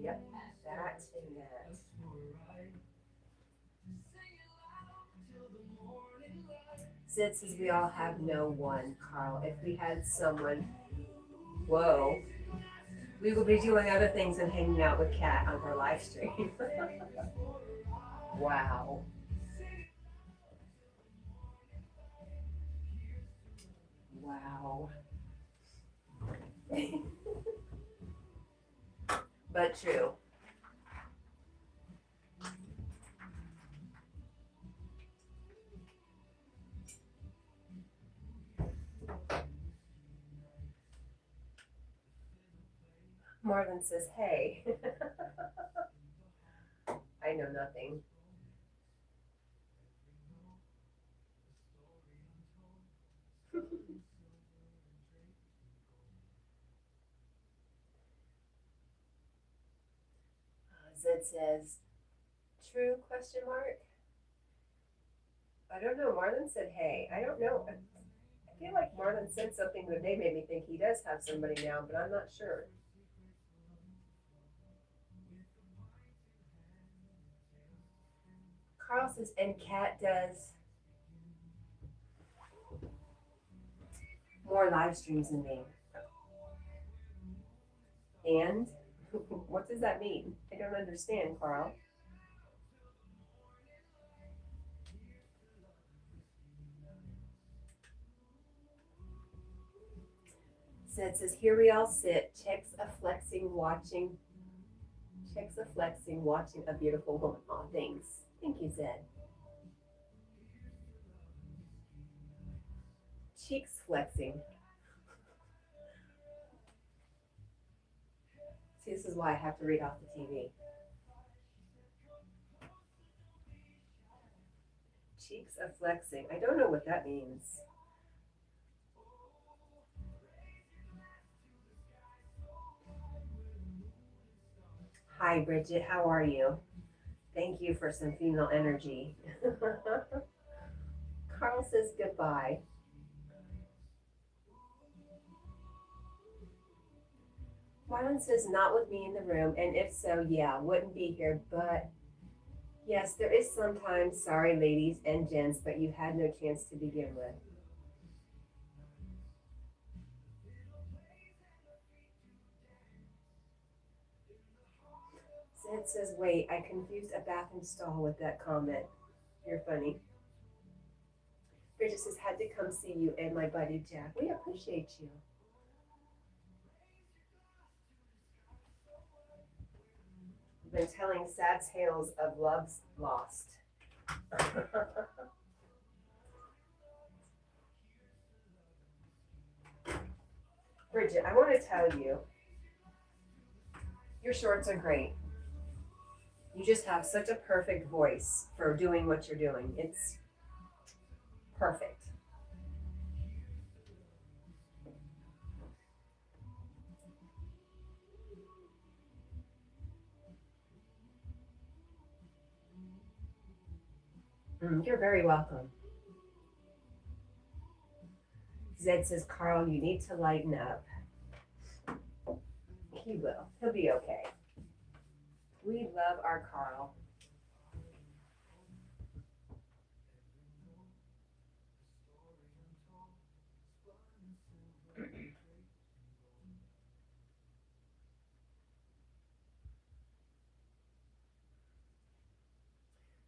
Yep, that and that. Sid says we all have no one, Carl. If we had someone, whoa, we would be doing other things than hanging out with Cat on her live stream. Wow. Wow. But true. Marlon says, hey. I know nothing. Zed says, true, question mark? I don't know. Marlon said, hey. I don't know. I feel like Marlon said something that made me think he does have somebody now, but I'm not sure. Carl says, and Kat does more live streams than me. And what does that mean? I don't understand, Carl. Zed says, here we all sit, checks a flexing, watching a beautiful woman. Aw, thanks. Thank you, Zed. Cheeks flexing. See, this is why I have to read off the TV. Cheeks are flexing. I don't know what that means. Hi, Bridget. How are you? Thank you for some female energy. Carl says goodbye. Marlon says not with me in the room, and if so, yeah, wouldn't be here. But yes, there is sometimes, sorry, ladies and gents, but you had no chance to begin with. Sid says, wait, I confused a bathroom stall with that comment. You're funny. Bridget says, had to come see you and my buddy Jack. We appreciate you. I've been telling sad tales of loves lost. Bridget, I want to tell you, your shorts are great. You just have such a perfect voice for doing what you're doing. It's perfect. You're very welcome. Zed says, Carl, you need to lighten up. He will. He'll be okay. We love our Carl.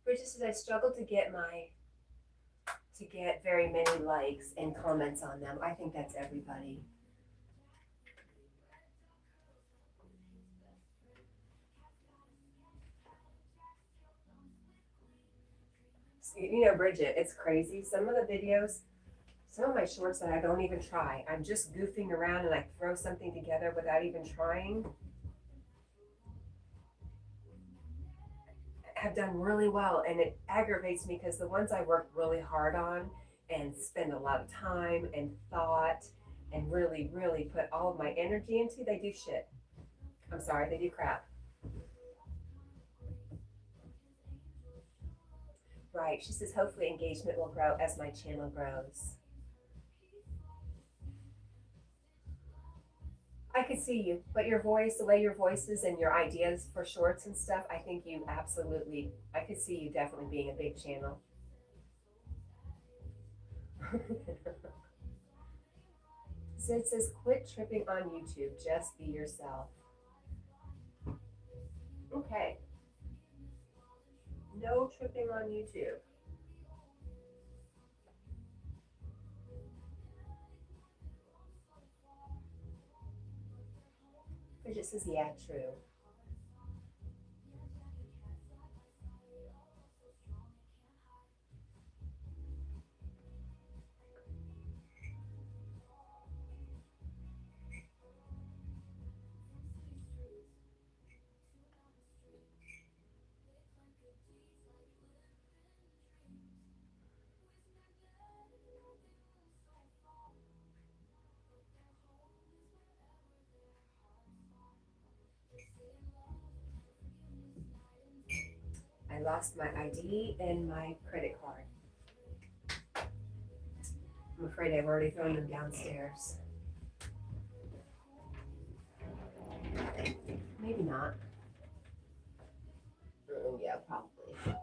Bridget says, I struggle to get very many likes and comments on them. I think that's everybody. You know, Bridget, it's crazy. Some of the videos, some of my shorts that I don't even try. I'm just goofing around and I throw something together without even trying. Have done really well, and it aggravates me because the ones I work really hard on and spend a lot of time and thought and really, really put all of my energy into, they do shit. I'm sorry, they do crap. Right. She says, hopefully engagement will grow as my channel grows. I could see you, but your voice, the way your voice is and your ideas for shorts and stuff, I think you absolutely, I could see you definitely being a big channel. Sid says, quit tripping on YouTube, just be yourself. Okay. No tripping on YouTube. Bridget says, yeah, true. I lost my ID and my credit card. I'm afraid I've already thrown them downstairs. Maybe not. Yeah, probably.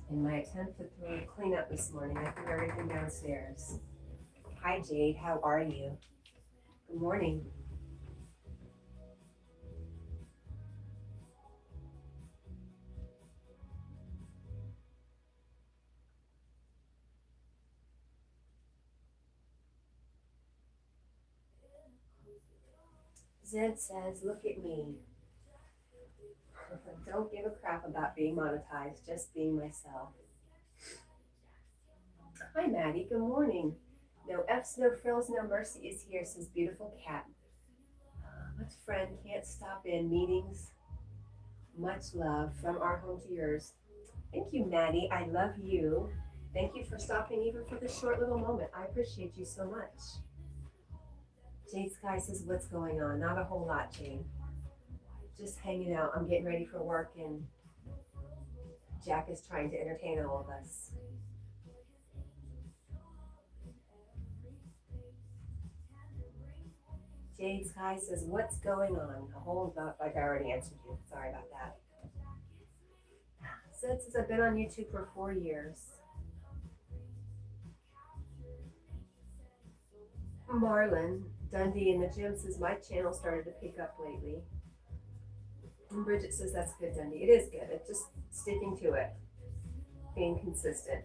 In my attempt to clean up this morning, I threw everything downstairs. Hi, Jade. How are you? Good morning. Zed says, look at me. Don't give a crap about being monetized, just being myself. Hi, Maddie. Good morning. No F's, no frills, no mercy is here, says beautiful cat. Much friend can't stop in meetings. Much love from our home to yours. Thank you, Maddie. I love you. Thank you for stopping even for this short little moment. I appreciate you so much. Jade Sky says, what's going on? Not a whole lot, Jade. Just hanging out. I'm getting ready for work, and Jack is trying to entertain all of us. Jade Sky says, what's going on? A whole lot, like I already answered you. Sorry about that. Sid says, I've been on YouTube for 4 years. Marlon Dundee in the gym says, my channel started to pick up lately. And Bridget says, that's good, Dundee. It is good. It's just sticking to it, being consistent.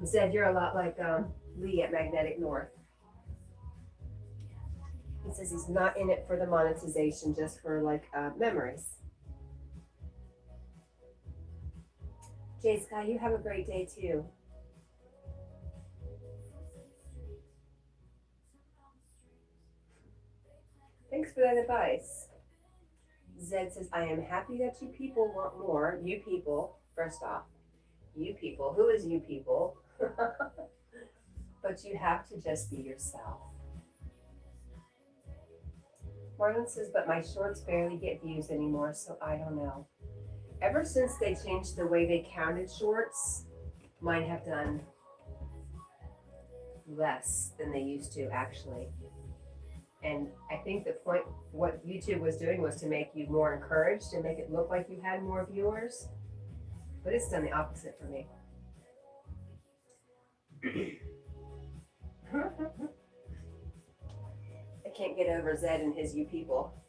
Zed, you're a lot like Lee at Magnetic North. He says he's not in it for the monetization, just for like memories. Jay Sky, you have a great day too. Thanks for that advice. Zed says, I am happy that you people want more. You people, first off. You people. Who is you people? But you have to just be yourself. Marlon says, but my shorts barely get views anymore, so I don't know. Ever since they changed the way they counted shorts, mine have done less than they used to, actually. And I think the point, what YouTube was doing was to make you more encouraged and make it look like you had more viewers. But it's done the opposite for me. I can't get over Zed and his you people.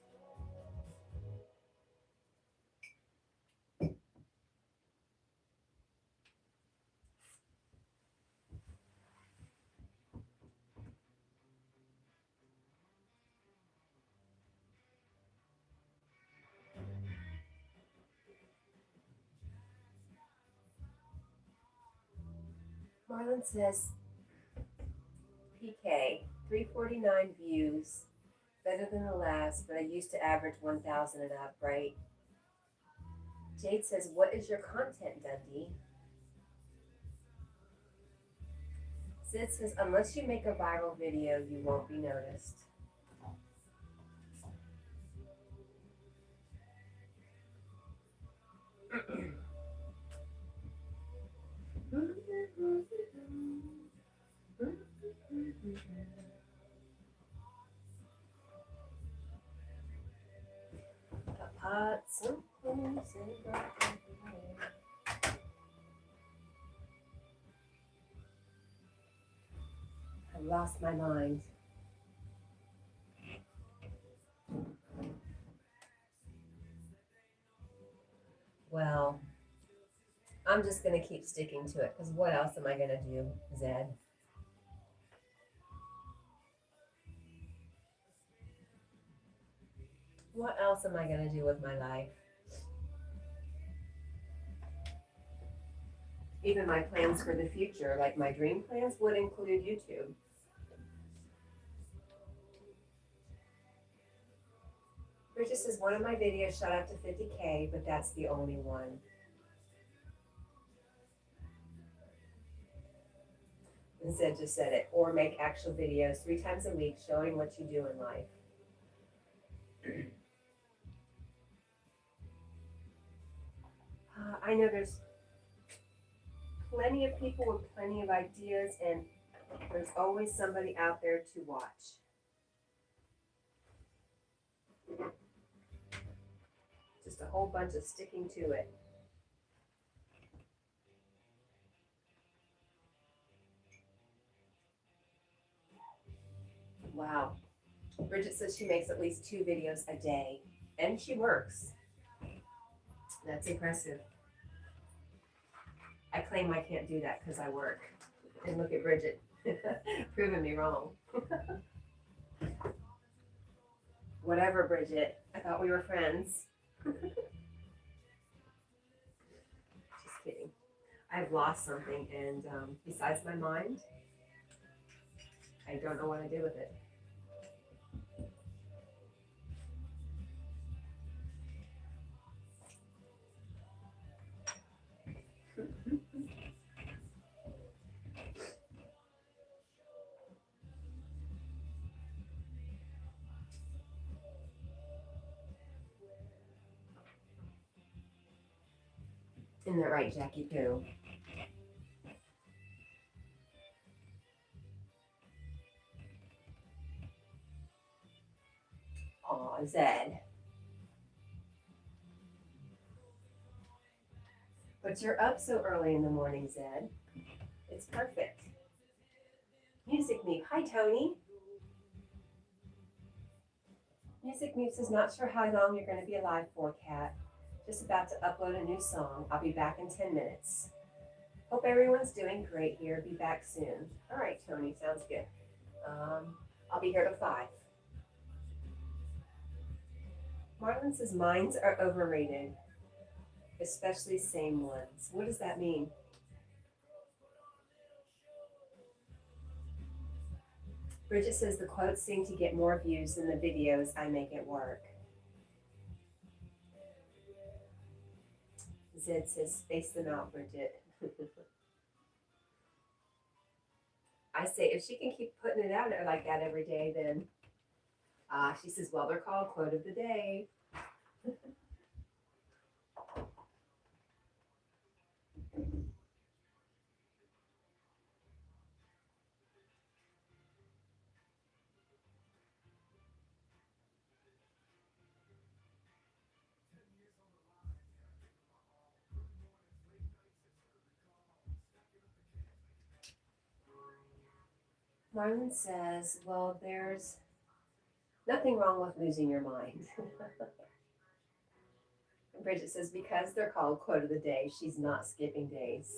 Marlon says, PK, 349 views, better than the last, but I used to average 1,000 and up, right? Jade says, what is your content, Dundee? Sid says, unless you make a viral video, you won't be noticed. I lost my mind. Well, I'm just going to keep sticking to it, because what else am I going to do, Zed? What else am I going to do with my life? Even my plans for the future, like my dream plans, would include YouTube. Bridget says, one of my videos shot up to 50K, but that's the only one. And Zed just said it. Or make actual videos 3 times a week showing what you do in life. I know there's plenty of people with plenty of ideas, and there's always somebody out there to watch. Just a whole bunch of sticking to it. Wow. Bridget says she makes at least 2 videos a day, and she works. That's impressive. I claim I can't do that because I work. And look at Bridget, proving me wrong. Whatever, Bridget. I thought we were friends. Just kidding. I've lost something, and besides my mind, I don't know what I did with it. Isn't that right, Jackie Poo? Aw, Zed. But you're up so early in the morning, Zed. It's perfect. Music Mute. Hi, Tony. Music Mute is not sure how long you're going to be alive for, Kat. Just about to upload a new song. I'll be back in 10 minutes. Hope everyone's doing great here. Be back soon. All right, Tony. Sounds good. I'll be here till 5. Marlon says minds are overrated, especially same ones. What does that mean? Bridget says the quotes seem to get more views than the videos I make at work. Zed says space them out, Bridget. I say if she can keep putting it out there like that every day, then she says, well, they're called quote of the day. Marlon says, well, there's nothing wrong with losing your mind. Bridget says, because they're called quote of the day, she's not skipping days.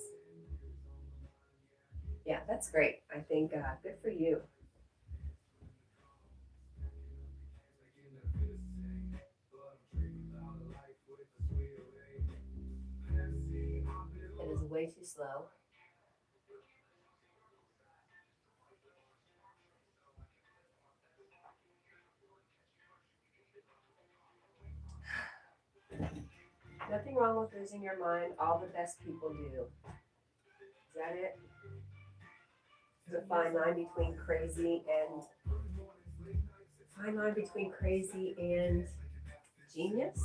Yeah, that's great. I think good for you. It is way too slow. Nothing wrong with losing your mind. All the best people do. Is that it? There's a fine line between crazy and genius.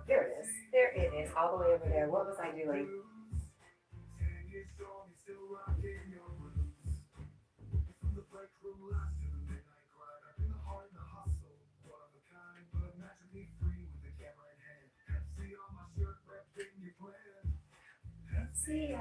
There it is. There it is. All the way over there. What was I doing? See ya.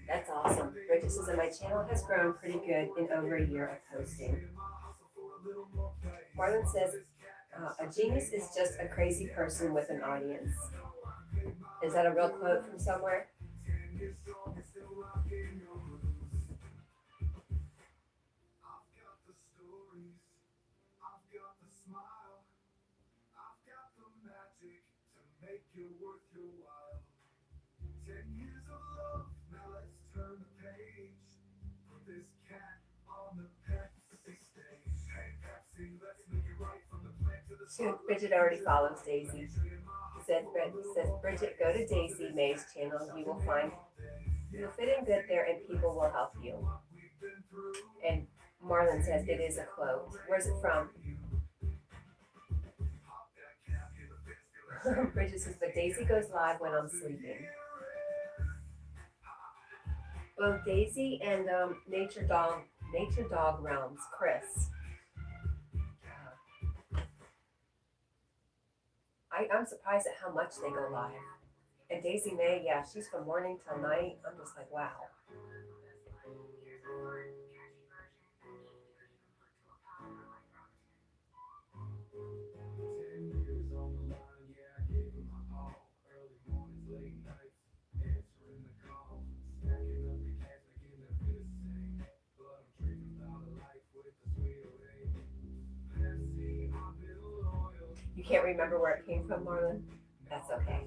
That's awesome. Bridget says that my channel has grown pretty good in over a year of posting. Marlon says, a genius is just a crazy person with an audience. Is that a real quote from somewhere? Bridget already follows Daisy. Says Bridget, go to Daisy May's channel. You'll fit in good there and people will help you. And Marlon says it is a quote. Where's it from? Bridget says, but Daisy goes live when I'm sleeping. Both Daisy and Nature Dog Nature Dog Realms, Chris. I'm surprised at how much they go live. And Daisy May, yeah, she's from morning till night. I'm just like, wow. You can't remember where it came from, Marlon? That's okay.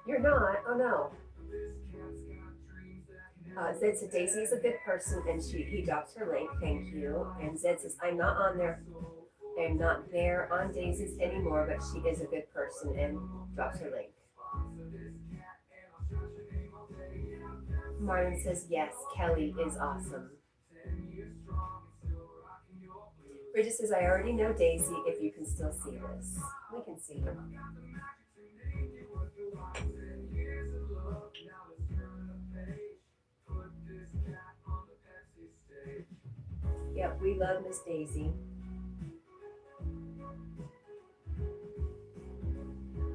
You're not? Oh no. Zed said Daisy is a good person and he drops her link, thank you. And Zed says, I'm not on there. I'm not there on Daisy's anymore, but she is a good person and drops her link. Marlon says, yes, Kelly is awesome. Bridget says, I already know Daisy if you can still see this. We can see her. Yep, we love Miss Daisy.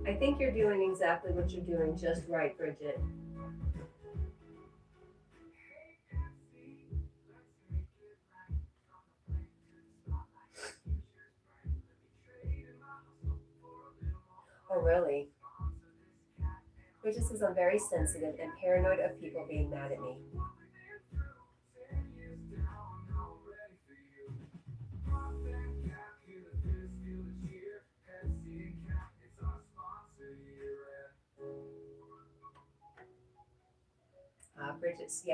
I think you're doing exactly what you're doing just right, Bridget. Oh, really? Bridget says I'm very sensitive and paranoid of people being mad at me.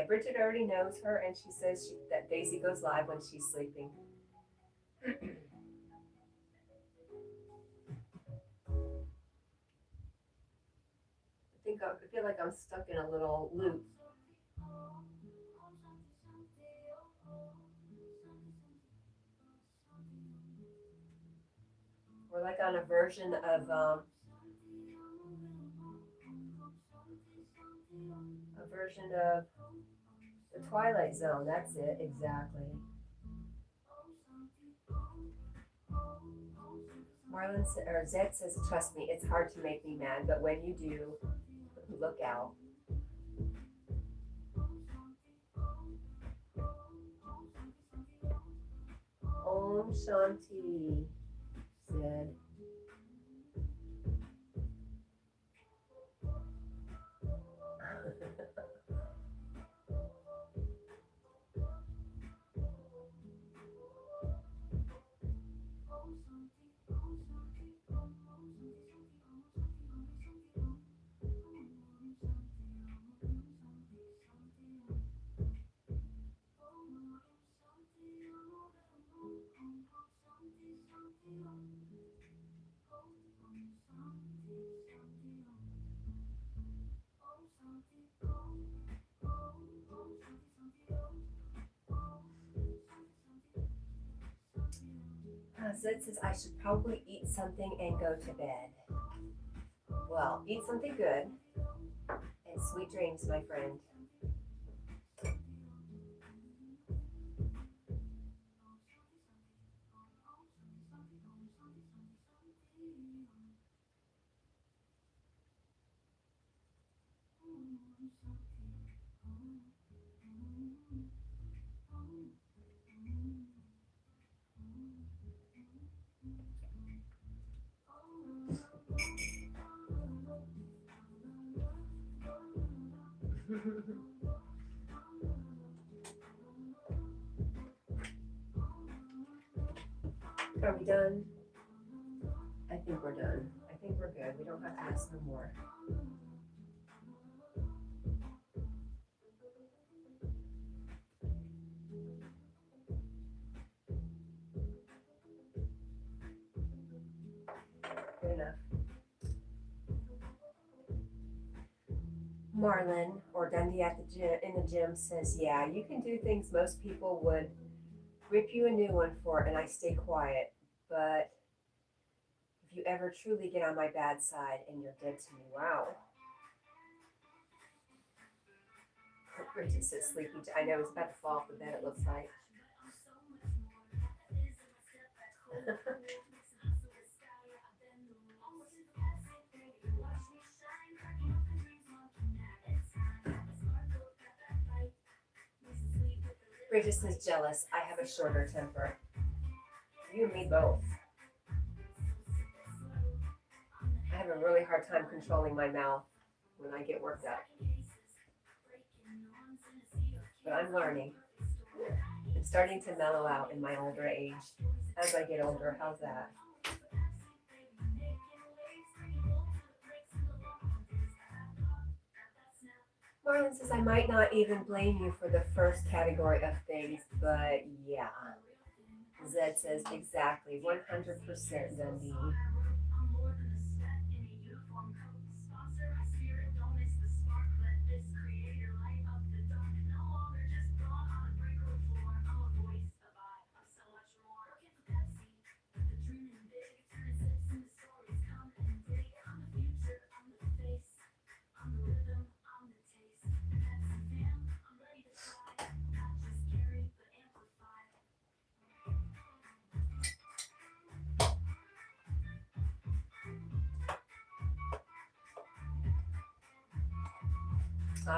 Bridget already knows her, and she says that Daisy goes live when she's sleeping. I feel like I'm stuck in a little loop. We're like on a version of the Twilight Zone. That's it, exactly. Marlon or Zed says, trust me, it's hard to make me mad, but when you do, look out. Om Shanti, Zed. Zed says I should probably eat something and go to bed. Well, eat something good and sweet dreams, my friend. Are we done? I think we're done. I think we're good. good. We don't have to ask no more. Good enough. Marlon, or Dundee at the gym, in the gym, says, yeah, you can do things most people would rip you a new one for, and I stay quiet. But if you ever truly get on my bad side and you're dead to me, wow. Bridget says sleepy. I know it's about to fall off the bed, it looks like. Bridget says jealous. I have a shorter temper. You and me both. I have a really hard time controlling my mouth when I get worked up. But I'm learning. It's starting to mellow out in my older age. As I get older, how's that? Marlon says, I might not even blame you for the first category of things, but yeah. Zed says, exactly, 100% Dundee.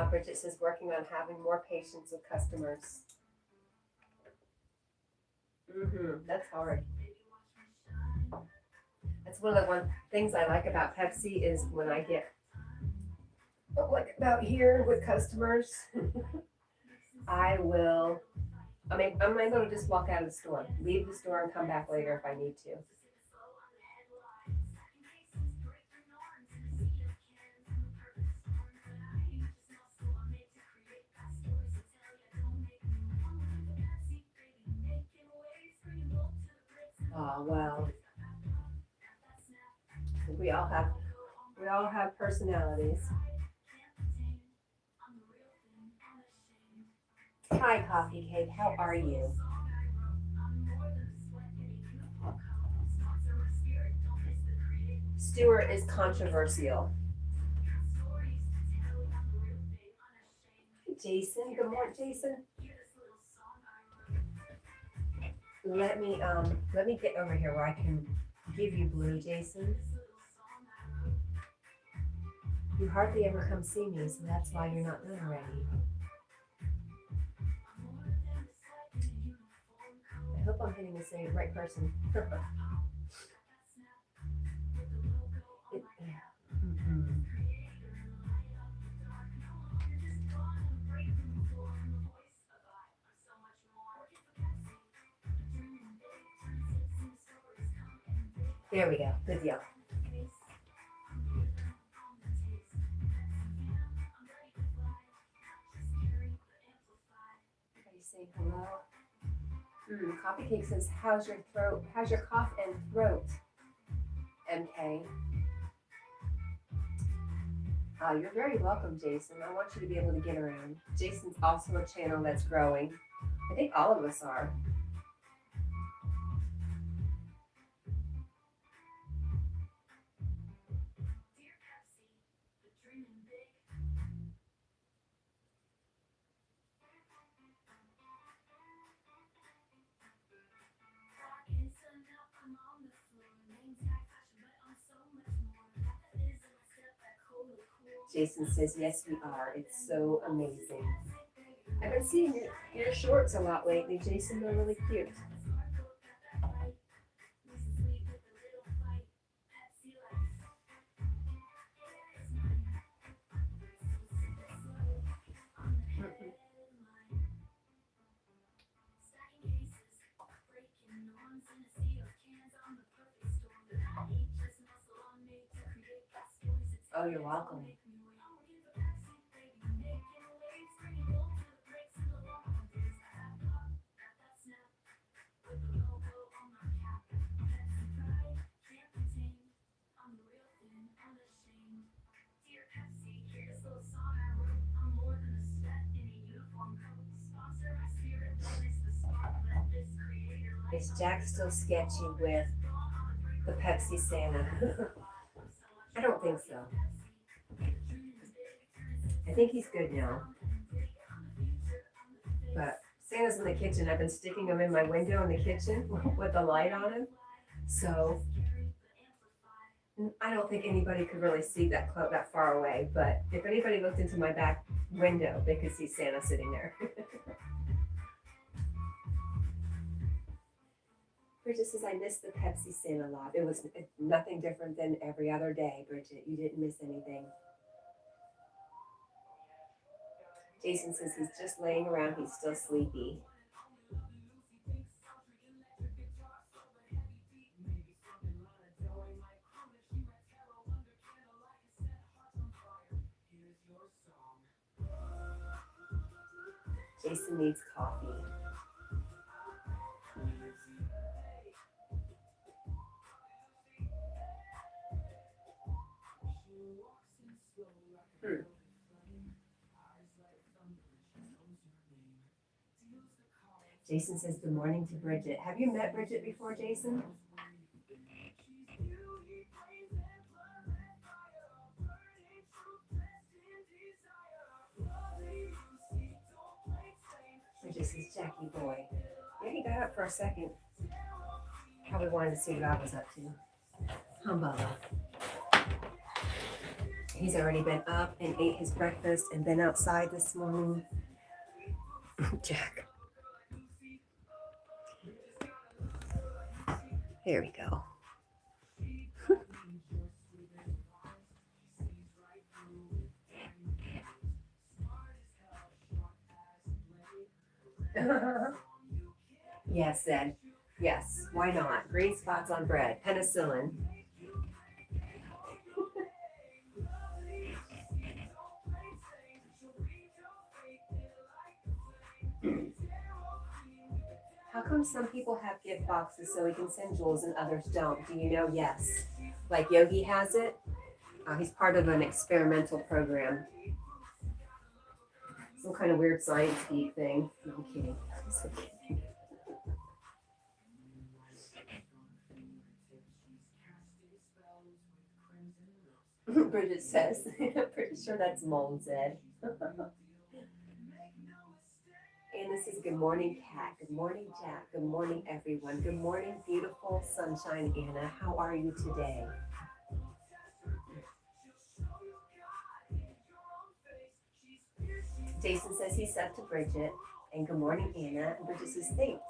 Bridget says, working on having more patience with customers. That's hard. That's one of the things I like about Pepsi is when I get like about here with customers, I'm able to just walk out of the store, leave the store and come back later if I need to. Oh, well, we all have personalities. Hi, Coffee Cake. How are you? Stuart is controversial. Jason, good morning, Jason. Let me get over here where I can give you blue, Jason. You hardly ever come see me, so that's why you're not done already. I hope I'm hitting the right person. There we go. Good deal. Everybody say hello. Coffee Cake says, how's your throat? How's your cough and throat? MK. You're very welcome, Jason. I want you to be able to get around. Jason's also a channel that's growing. I think all of us are. Jason says, yes, we are. It's so amazing. I've been seeing your shorts a lot lately, Jason. They're really cute. Oh, you're welcome. Is Jack still sketchy with the Pepsi Santa? I don't think so. I think he's good now. But Santa's in the kitchen. I've been sticking him in my window in the kitchen with the light on him. So I don't think anybody could really see that far away. But if anybody looked into my back window, they could see Santa sitting there. Bridget says, I missed the Pepsi Santa a lot. It was nothing different than every other day, Bridget. You didn't miss anything. Jason says he's just laying around. He's still sleepy. Jason needs coffee. Jason says good morning to Bridget. Have you met Bridget before, Jason? Bridget says, Jackie boy. Yeah, he got up for a second. Probably wanted to see what I was up to. Humbug. He's already been up and ate his breakfast and been outside this morning. Jack. There we go. Yes, Ed. Yes, why not? Green spots on bread. Penicillin. How come some people have gift boxes so we can send jewels and others don't? Do you know? Yes. Like Yogi has it. He's part of an experimental program. Some kind of weird science geek thing. No, I'm kidding. I'm so kidding. Bridget says, pretty sure that's Mold's Ed. And this is good morning, Cat. Good morning, Jack. Good morning, everyone. Good morning, beautiful sunshine Anna. How are you today? Jason says he's up to Bridget. And good morning, Anna. And Bridget says thanks.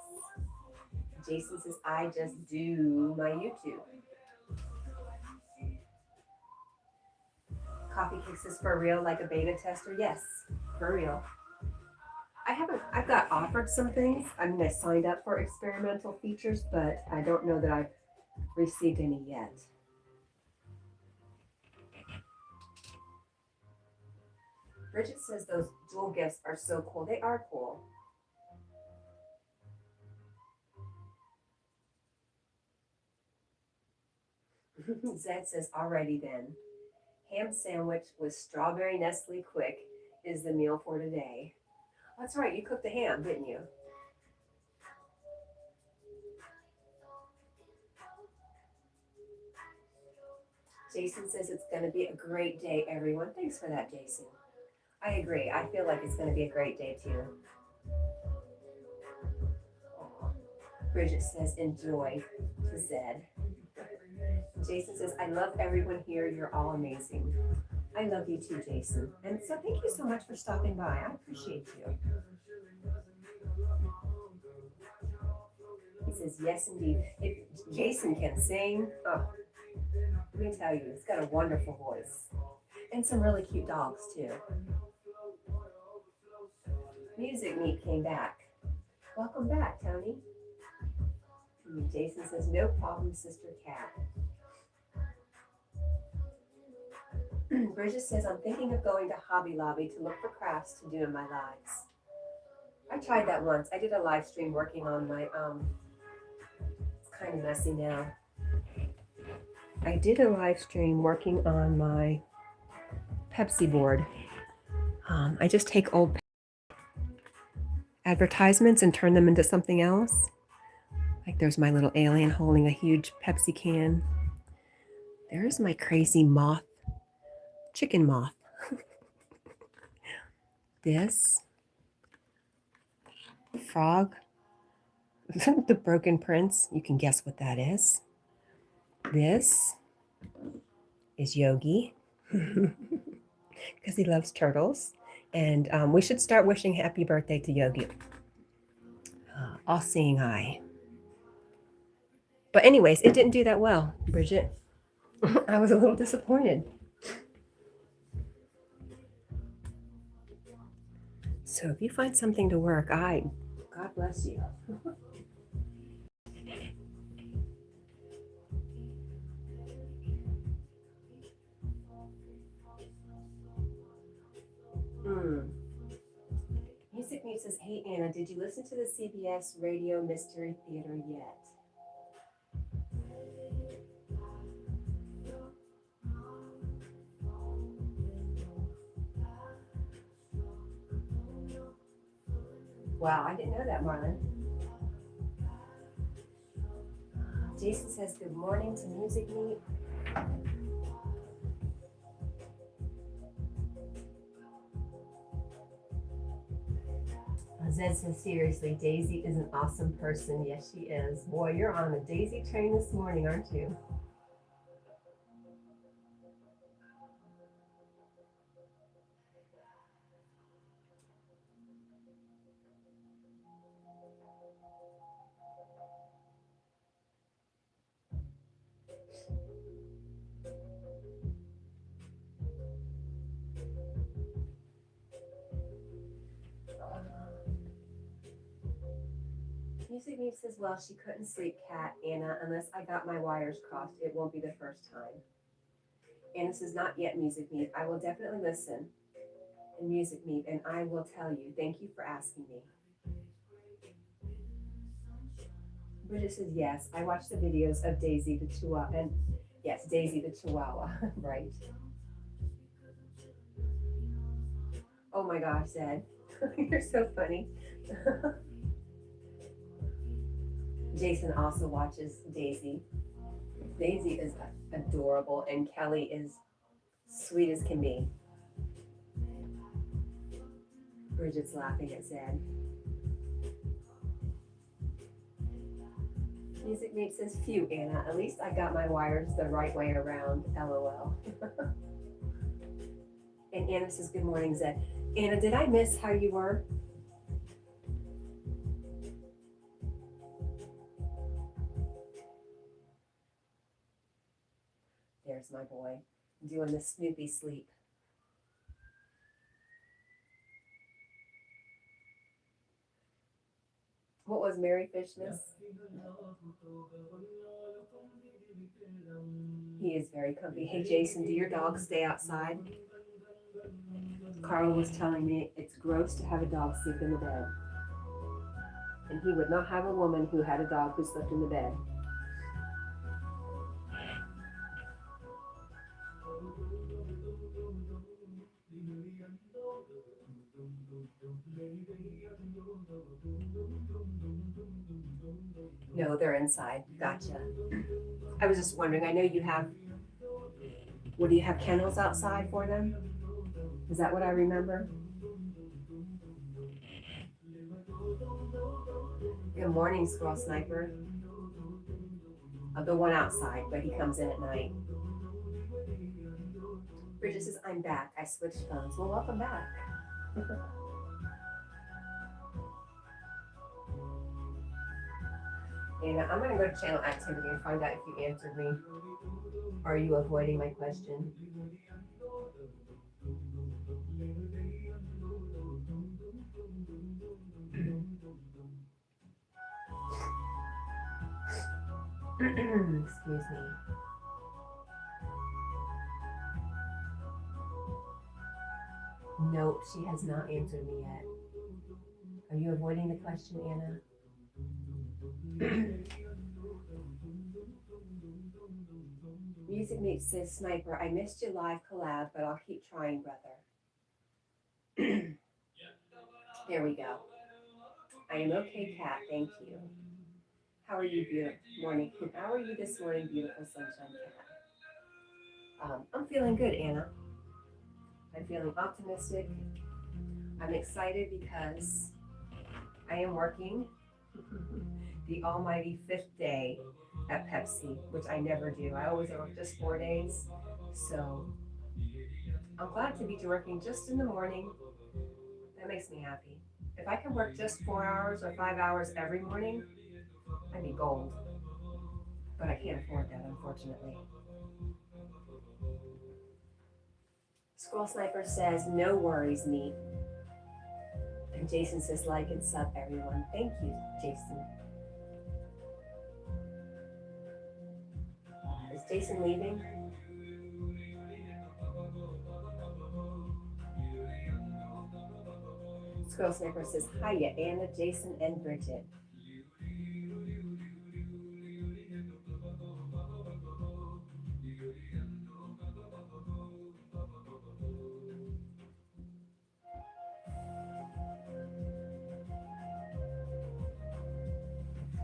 Jason says I just do my YouTube. Coffee Cakes is for real, like a beta tester? Yes, for real. I've got offered some things. I mean, I signed up for experimental features, but I don't know that I've received any yet. Bridget says those jewel gifts are so cool. They are cool. Zed says, alrighty then. Ham sandwich with strawberry Nestle Quick is the meal for today. That's right, you cooked the ham, didn't you? Jason says it's going to be a great day, everyone. Thanks for that, Jason. I agree. I feel like it's going to be a great day, too. Bridget says, enjoy to Zed. Jason says, I love everyone here. You're all amazing. I love you too, Jason. And so thank you so much for stopping by. I appreciate you. He says, yes, indeed. If Jason can sing, oh, let me tell you, he's got a wonderful voice. And some really cute dogs, too. Music Meet came back. Welcome back, Tony. And Jason says, no problem, Sister Cat. Bridget says, I'm thinking of going to Hobby Lobby to look for crafts to do in my lives. I tried that once. I did a live stream working on my, it's kind of messy now. I did a live stream working on my Pepsi board. I just take old advertisements and turn them into something else. Like there's my little alien holding a huge Pepsi can. There's my crazy moth, chicken moth. This frog, the broken prince, you can guess what that is. This is Yogi, because he loves turtles. And we should start wishing happy birthday to Yogi. All-seeing eye. But anyways, it didn't do that well, Bridget. I was a little disappointed. So if you find something to work, God bless you. Music Mute says, hey Anna, did you listen to the CBS Radio Mystery Theater yet? Wow, I didn't know that, Marlon. Jason says, good morning to Music Meet. Zed says, seriously, Daisy is an awesome person. Yes, she is. Boy, you're on the Daisy train this morning, aren't you? Music Mute says, well, she couldn't sleep, Cat, Anna, unless I got my wires crossed. It won't be the first time. Anna says, not yet, Music Meet. I will definitely listen in Music Meet, and I will tell you. Thank you for asking me. Bridget says, yes, I watched the videos of Daisy the Chihuahua, and yes, Daisy the Chihuahua, right. Oh my gosh, Zed, you're so funny. Jason also watches Daisy. Daisy is adorable, and Kelly is sweet as can be. Bridget's laughing at Zed. Music Mate says, phew, Anna, at least I got my wires the right way around, LOL. And Anna says, good morning, Zed. Anna, did I miss how you were? There's my boy, doing the Snoopy sleep. What was Mary Fishness? He is very comfy. Hey, Jason, do your dogs stay outside? Carl was telling me it's gross to have a dog sleep in the bed. And he would not have a woman who had a dog who slept in the bed. No, they're inside. Gotcha. I was just wondering, I know you have, what do you have, kennels outside for them? Is that what I remember? Good morning, Squirrel Sniper. The one outside, but he comes in at night. Bridget says, I'm back. I switched phones. Well, welcome back. And I'm going to go to channel activity and find out if you answered me. Or are you avoiding my question? Excuse me. Nope, she has not answered me yet. Are you avoiding the question, Anna? Music Meets says, Sniper, I missed your live collab, but I'll keep trying, brother. There we go. I am okay, Cat. Thank you. How are you, beautiful morning? How are you this morning, beautiful sunshine cat? I'm feeling good, Anna. I'm feeling optimistic. I'm excited because I am working the almighty 5th day at Pepsi, which I never do. I always work just 4 days. So I'm glad to be working just in the morning. That makes me happy. If I could work just 4 hours or 5 hours every morning, I'd be gold. But I can't afford that, unfortunately. Squirrel Sniper says, no worries, me. And Jason says, like and sub, everyone. Thank you, Jason. Is Jason leaving? Squirrel Sniper says, hiya, Anna, Jason, and Bridget.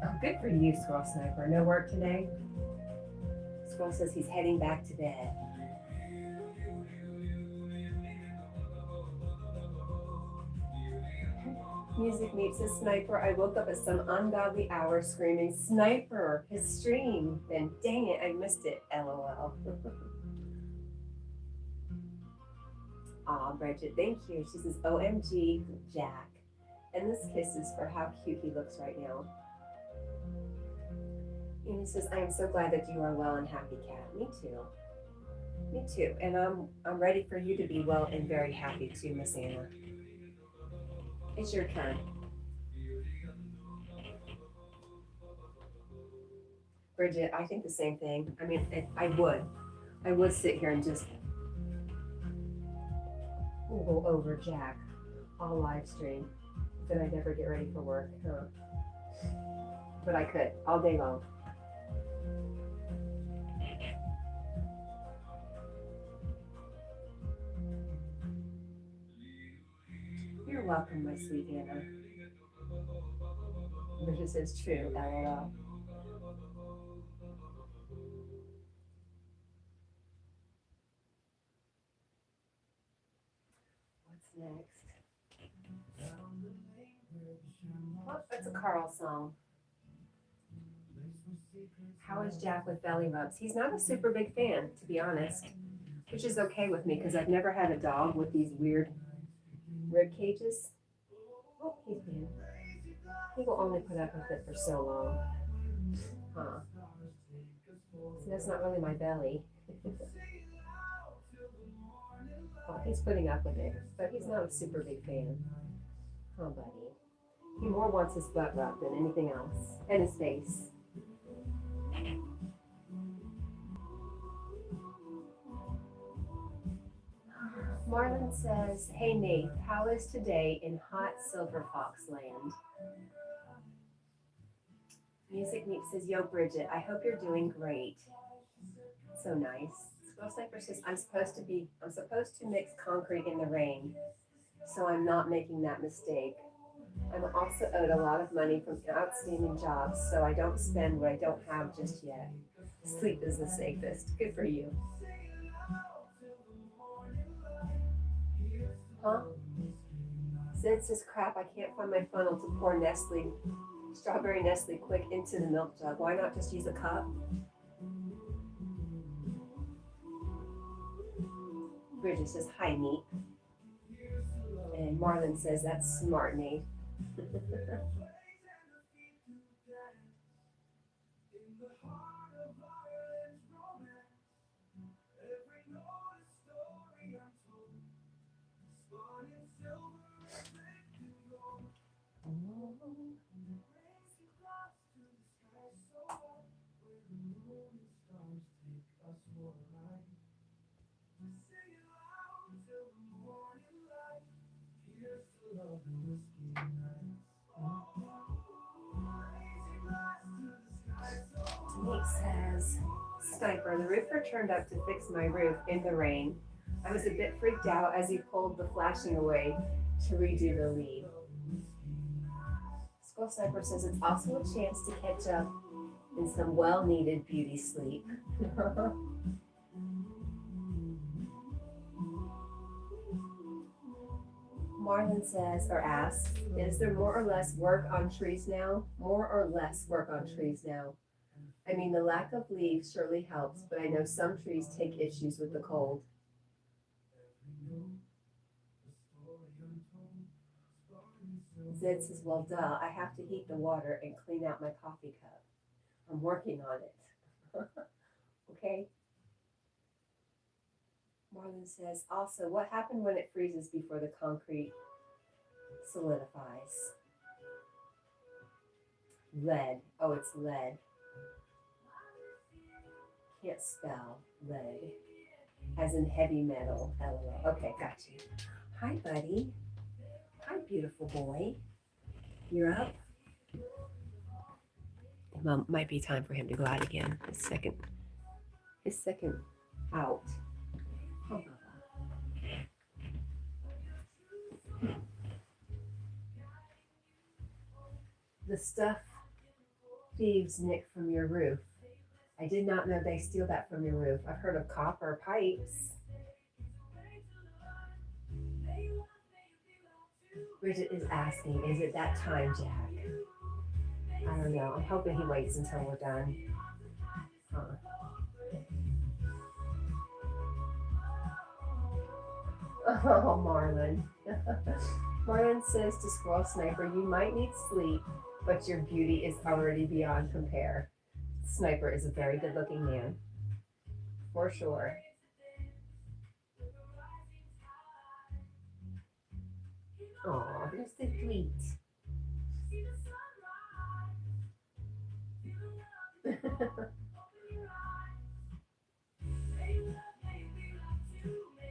Oh, good for you, Squirrel Sniper. No work today? Squirrel says he's heading back to bed. Music Meets says, Sniper, I woke up at some ungodly hour screaming, Sniper, his stream. Then, dang it, I missed it, LOL. Aw, Bridget, thank you. She says, OMG, Jack. And this kiss is for how cute he looks right now. And he says, I am so glad that you are well and happy, Cat. Me too. Me too. And I'm ready for you to be well and very happy too, Miss Anna. It's your turn. Bridget, I think the same thing. I mean, I would sit here and just go over Jack all live stream. Then I'd never get ready for work, huh? But I could, all day long. You're welcome, my sweet Anna. Bridget says true, LOL. What's next? Oh, that's a Carl song. How is Jack with belly rubs? He's not a super big fan, to be honest, which is okay with me because I've never had a dog with these weird rib cages. Oh, he's been. He will only put up with it for so long. Huh. So that's not really my belly. Well, he's putting up with it, but he's not a super big fan. Oh, buddy. He more wants his butt rubbed than anything else. And his face. Marlon says, hey Nate, how is today in hot Silver Fox land? Music Meep says, yo Bridget, I hope you're doing great. So nice. Squirrel Sniper says, I'm supposed to mix concrete in the rain, so I'm not making that mistake. I'm also owed a lot of money from outstanding jobs, so I don't spend what I don't have just yet. Sleep is the safest. Good for you. Huh? Sid says, crap, I can't find my funnel to pour strawberry Nestle quick into the milk jug. Why not just use a cup? Bridget says, hi, Neat. And Marlon says, that's smart, Nate. Nate says, Sniper, the roofer turned up to fix my roof in the rain. I was a bit freaked out as he pulled the flashing away to redo the lead. Skull Sniper says it's also a chance to catch up in some well-needed beauty sleep. Marlon says, or asks, is there more or less work on trees now? More or less work on trees now? I mean, the lack of leaves surely helps, but I know some trees take issues with the cold. Zed says, well, duh, I have to heat the water and clean out my coffee cup. I'm working on it. Okay? Marlon says, also, what happened when it freezes before the concrete solidifies? Lead. Oh, it's lead. Can't spell lead. As in heavy metal. LOL. Okay, got you. Hi, buddy. Hi, beautiful boy. You're up? Well, might be time for him to go out again. His second out. Oh, Bubba. The stuff thieves nick from your roof. I did not know they steal that from your roof. I've heard of copper pipes. Bridget is asking, is it that time, Jack? I don't know. I'm hoping he waits until we're done. Oh, Marlon. Marlon says to Squirrel Sniper, you might need sleep, but your beauty is already beyond compare. Sniper is a very good looking man. For sure. Aw, they're so sweet.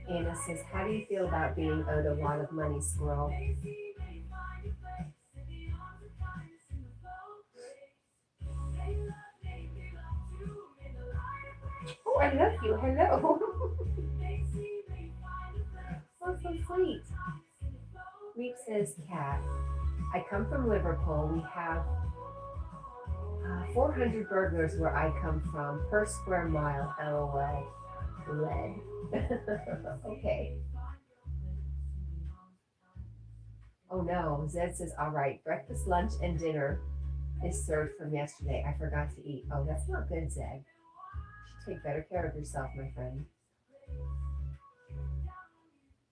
Anna says, how do you feel about being owed a lot of money, Squirrel? Oh, I love you. Hello. Oh, so sweet. Reap says, Cat, I come from Liverpool. We have 400 burglars where I come from per square mile. LOL. Lead. Okay. Oh no, Zed says, all right, breakfast, lunch, and dinner is served from yesterday. I forgot to eat. Oh, that's not good, Zed. You should take better care of yourself, my friend.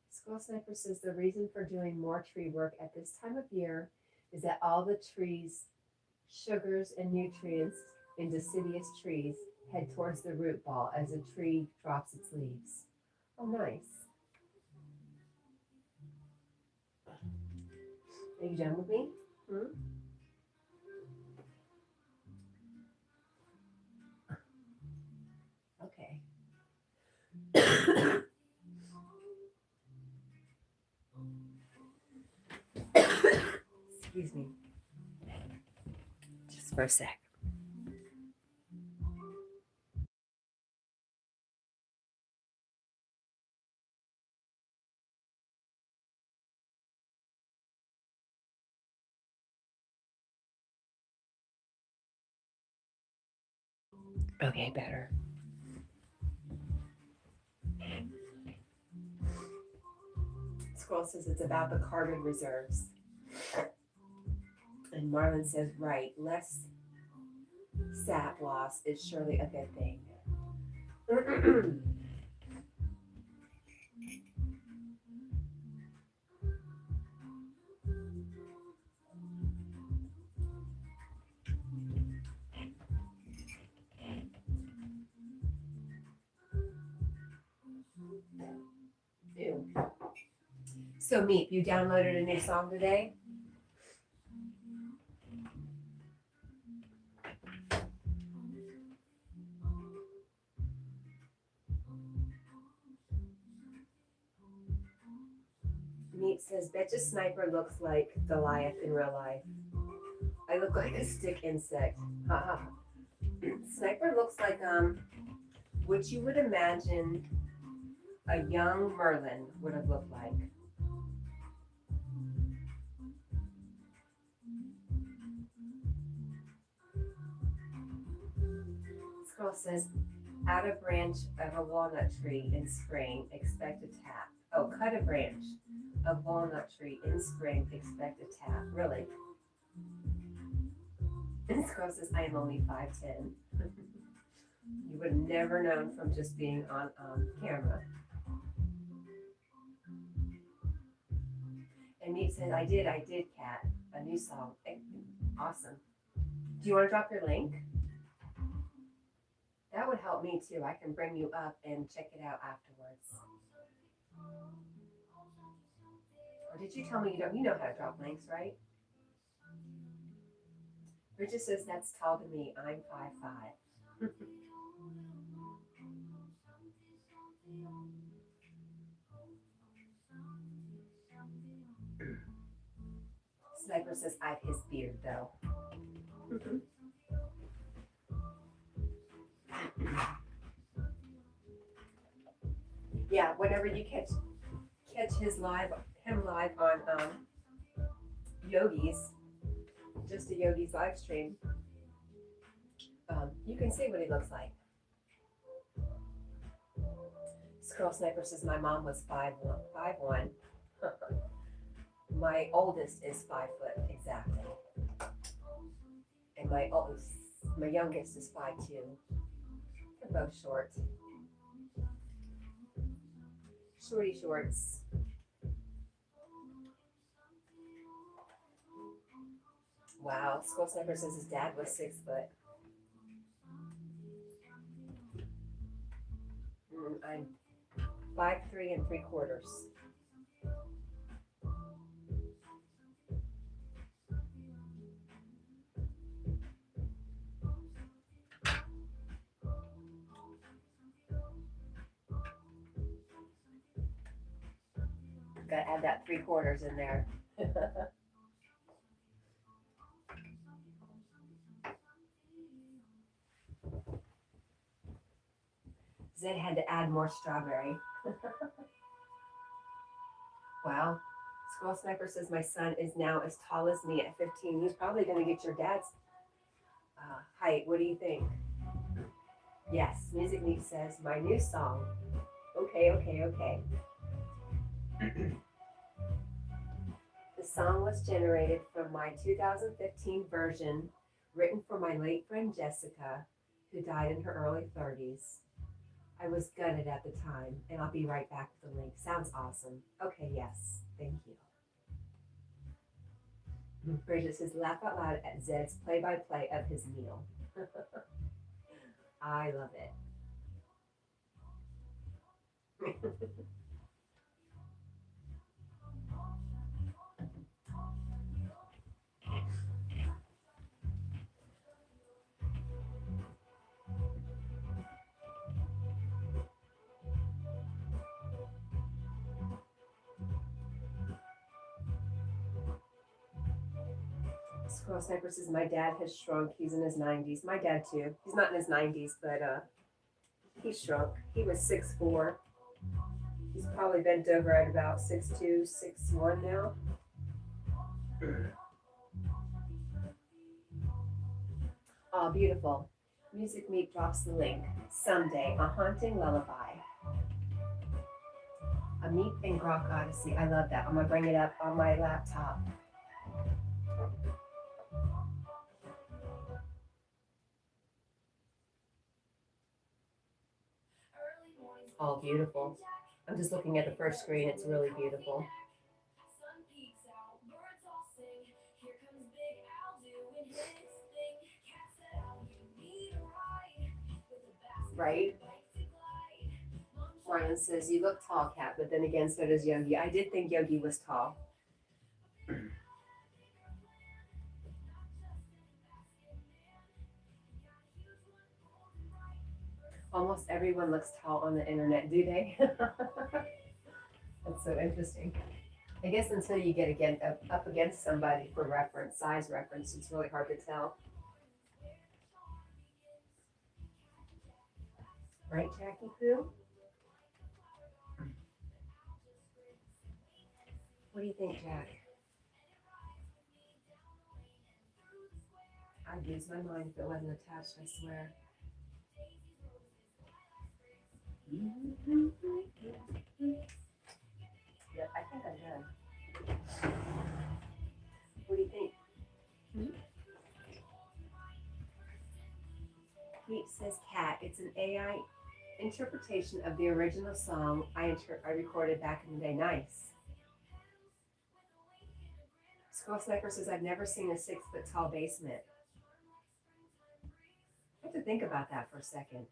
Skull Sniper says the reason for doing more tree work at this time of year is that all the trees, sugars, and nutrients in deciduous trees head towards the root ball as a tree drops its leaves. Oh, nice. Are you done with me? Okay. Excuse me. Just for a sec. Okay, better. Squirrel says it's about the carbon reserves. And Marlon says, right, less sap loss is surely a good thing. Ew. So, Meep, you downloaded a new song today? Meep Meat says, betcha Sniper looks like Goliath in real life. I look like a stick insect. Haha. Sniper looks like what you would imagine a young Merlin would have looked like. This girl says, out a branch of a walnut tree in spring, expect a tap. Oh, cut a branch of walnut tree in spring, expect a tap. Really? This girl says, I am only 5'10". You would have never known from just being on camera. And Meep says, I did, Cat. A new song. Awesome. Do you want to drop your link? That would help me too. I can bring you up and check it out afterwards. Or did you tell me you don't? You know how to drop links, right? Bridget says, that's tall to me. I'm 5'5". Sniper says, I have his beard though. Yeah, whenever you catch him live on Yogi's, just a Yogi's live stream, you can see what he looks like. Squirrel Sniper says, my mom was 5'1". My oldest is 5 foot exactly, and my youngest is 5'2". They're both short. Shorty shorts. Wow, Squirrel Sniper says his dad was 6 foot. I'm 5'3"3/4". Gotta add that 3/4 in there. Zed had to add more strawberry. Wow. Squirrel Sniper says my son is now as tall as me at 15. He's probably going to get your dad's height. What do you think? Yes. Music Meat says my new song. Okay. The song was generated from my 2015 version written for my late friend Jessica, who died in her early 30s. I was gutted at the time, and I'll be right back with the link. Sounds awesome. Okay, yes. Thank you. Bridget says, laugh out loud at Zed's play-by-play of his meal. I love it. Squirrel Sniper says, my dad has shrunk. He's in his 90s. My dad, too. He's not in his 90s, but he's shrunk. He was 6'4". He's probably bent over at about 6'2", 6'1" now. Oh, beautiful. Music Meat drops the link. Someday, a haunting lullaby. A Meat and Grok Odyssey. I love that. I'm going to bring it up on my laptop. Oh, beautiful. I'm just looking at the first screen. It's really beautiful. Right? Ryan says, you look tall, Kat, but then again, so does Yogi. I did think Yogi was tall. Almost everyone looks tall on the internet, do they? That's so interesting. I guess until you get up against somebody for reference, size reference, it's really hard to tell. Right, Jackie Poo? What do you think, Jack? I'd lose my mind if it wasn't attached, I swear. Yeah, I think I'm done. What do you think? Pete says cat. It's an AI interpretation of the original song I recorded back in the day. Nice. Squirrel Sniper says I've never seen a 6 foot tall basement. I have to think about that for a second.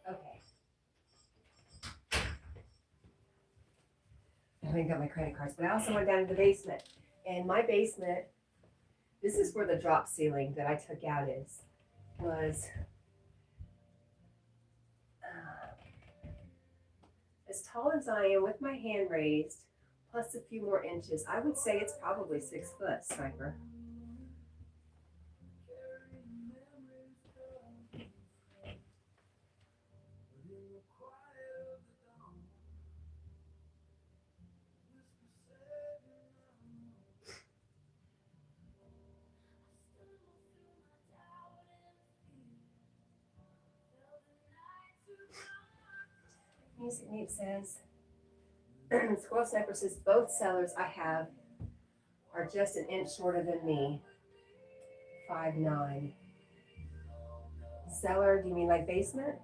Okay. I haven't got my credit cards, but I also went down to the basement. And my basement, this is where the drop ceiling that I took out was as tall as I am with my hand raised, plus a few more inches. I would say it's probably 6 foot, Sniper. Music Neat says, Squirrel Sniper says, both sellers I have are just an inch shorter than me, 5'9". Cellar, do you mean like basement?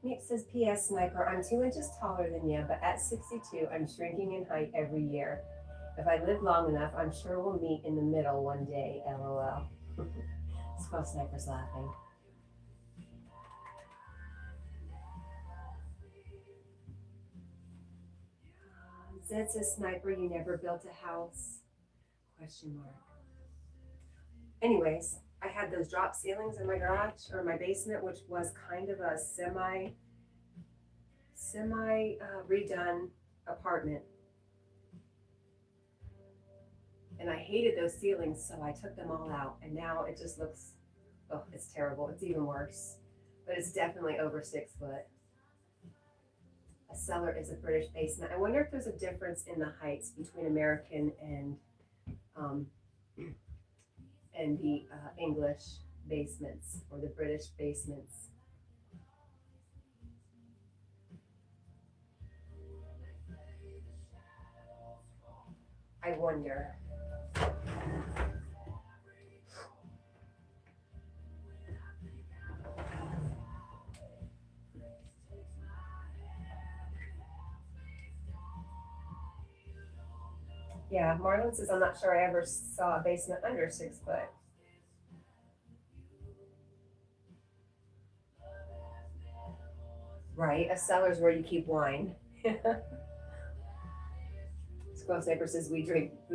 Neat says, P.S. Sniper, I'm 2 inches taller than you, but at 62, I'm shrinking in height every year. If I live long enough, I'm sure we'll meet in the middle one day, LOL. Squirrel Sniper's laughing. Zed says, Sniper, you never built a house? Question mark. Anyways, I had those drop ceilings in my garage or my basement, which was kind of a semi redone apartment. And I hated those ceilings, so I took them all out. And now it just looks, oh, it's terrible. It's even worse. But it's definitely over 6 foot. A cellar is a British basement. I wonder if there's a difference in the heights between American and the English basements or the British basements. I wonder. Yeah, Marlon says, I'm not sure I ever saw a basement under 6 foot. Right, a cellar's where you keep wine. Squirrel Sniper says, we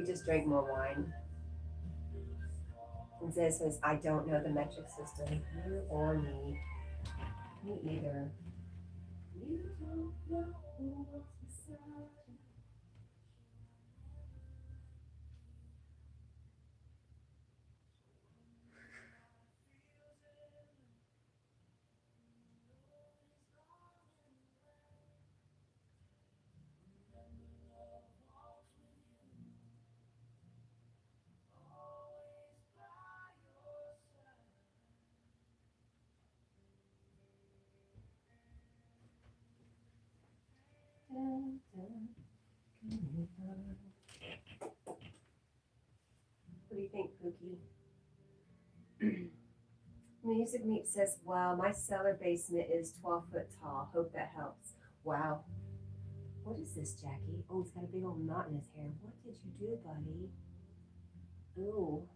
just drink more wine. And Zez says, I don't know the metric system. You or me. Me either. You don't know what's beside. What do you think, Pookie? Music Meat says, wow, my cellar basement is 12 foot tall. Hope that helps. Wow. What is this, Jackie? Oh, he's got a big old knot in his hair. What did you do, buddy? Ooh.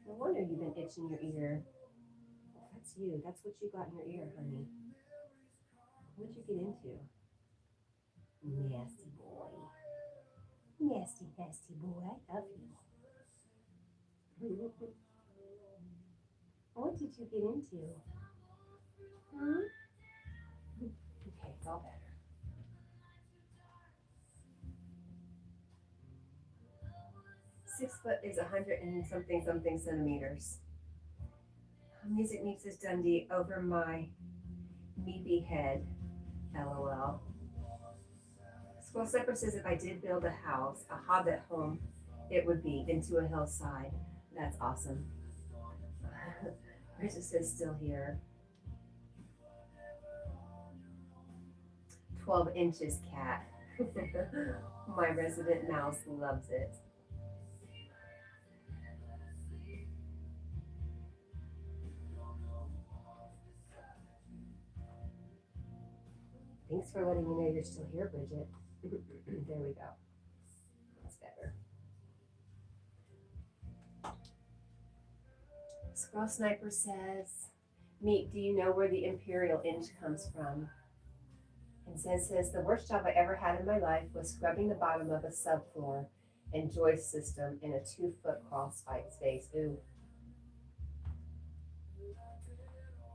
No wonder you've been itching your ear. That's you. That's what you got in your ear, honey. What'd you get into? Nasty boy. Nasty, nasty boy. I love you. What did you get into? Hmm? Okay, it's all better. 6 foot is 100 and something centimeters. Music Meets is Dundee over my meepy head. LOL. Squirrel Slipper says if I did build a house, a hobbit home, it would be into a hillside. That's awesome. Bridget says still here. 12 inches, cat. My resident mouse loves it. Thanks for letting me know you're still here, Bridget. There we go. That's better. Squirrel Sniper says, Meat, do you know where the imperial inch comes from? And says, the worst job I ever had in my life was scrubbing the bottom of a subfloor and joist system in a 2-foot crawl space. Ooh.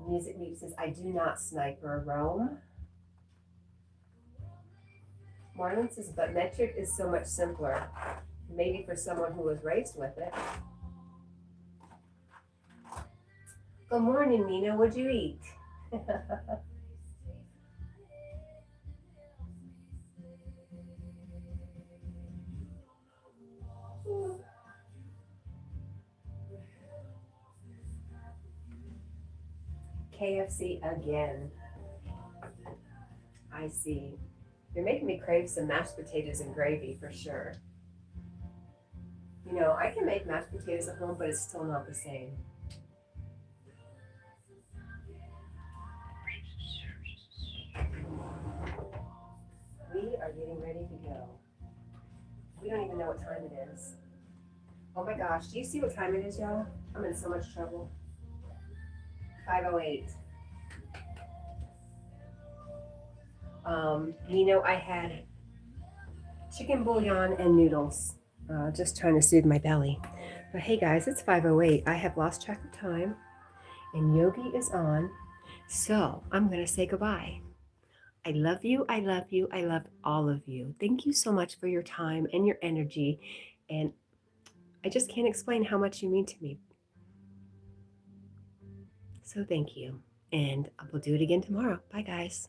Music Meat says, I do not sniper roam. Marlon says, but metric is so much simpler. Maybe for someone who was raised with it. Good morning, Nina. What'd you eat? KFC again. I see. You're making me crave some mashed potatoes and gravy for sure. You know, I can make mashed potatoes at home, but it's still not the same. We are getting ready to go. We don't even know what time it is. Oh my gosh, do you see what time it is, y'all? I'm in so much trouble. 5:08. You know, I had chicken bouillon and noodles, just trying to soothe my belly. But hey guys, it's 5:08. I have lost track of time and Yogi is on. So I'm going to say goodbye. I love you. I love you. I love all of you. Thank you so much for your time and your energy. And I just can't explain how much you mean to me. So thank you. And we'll do it again tomorrow. Bye, guys.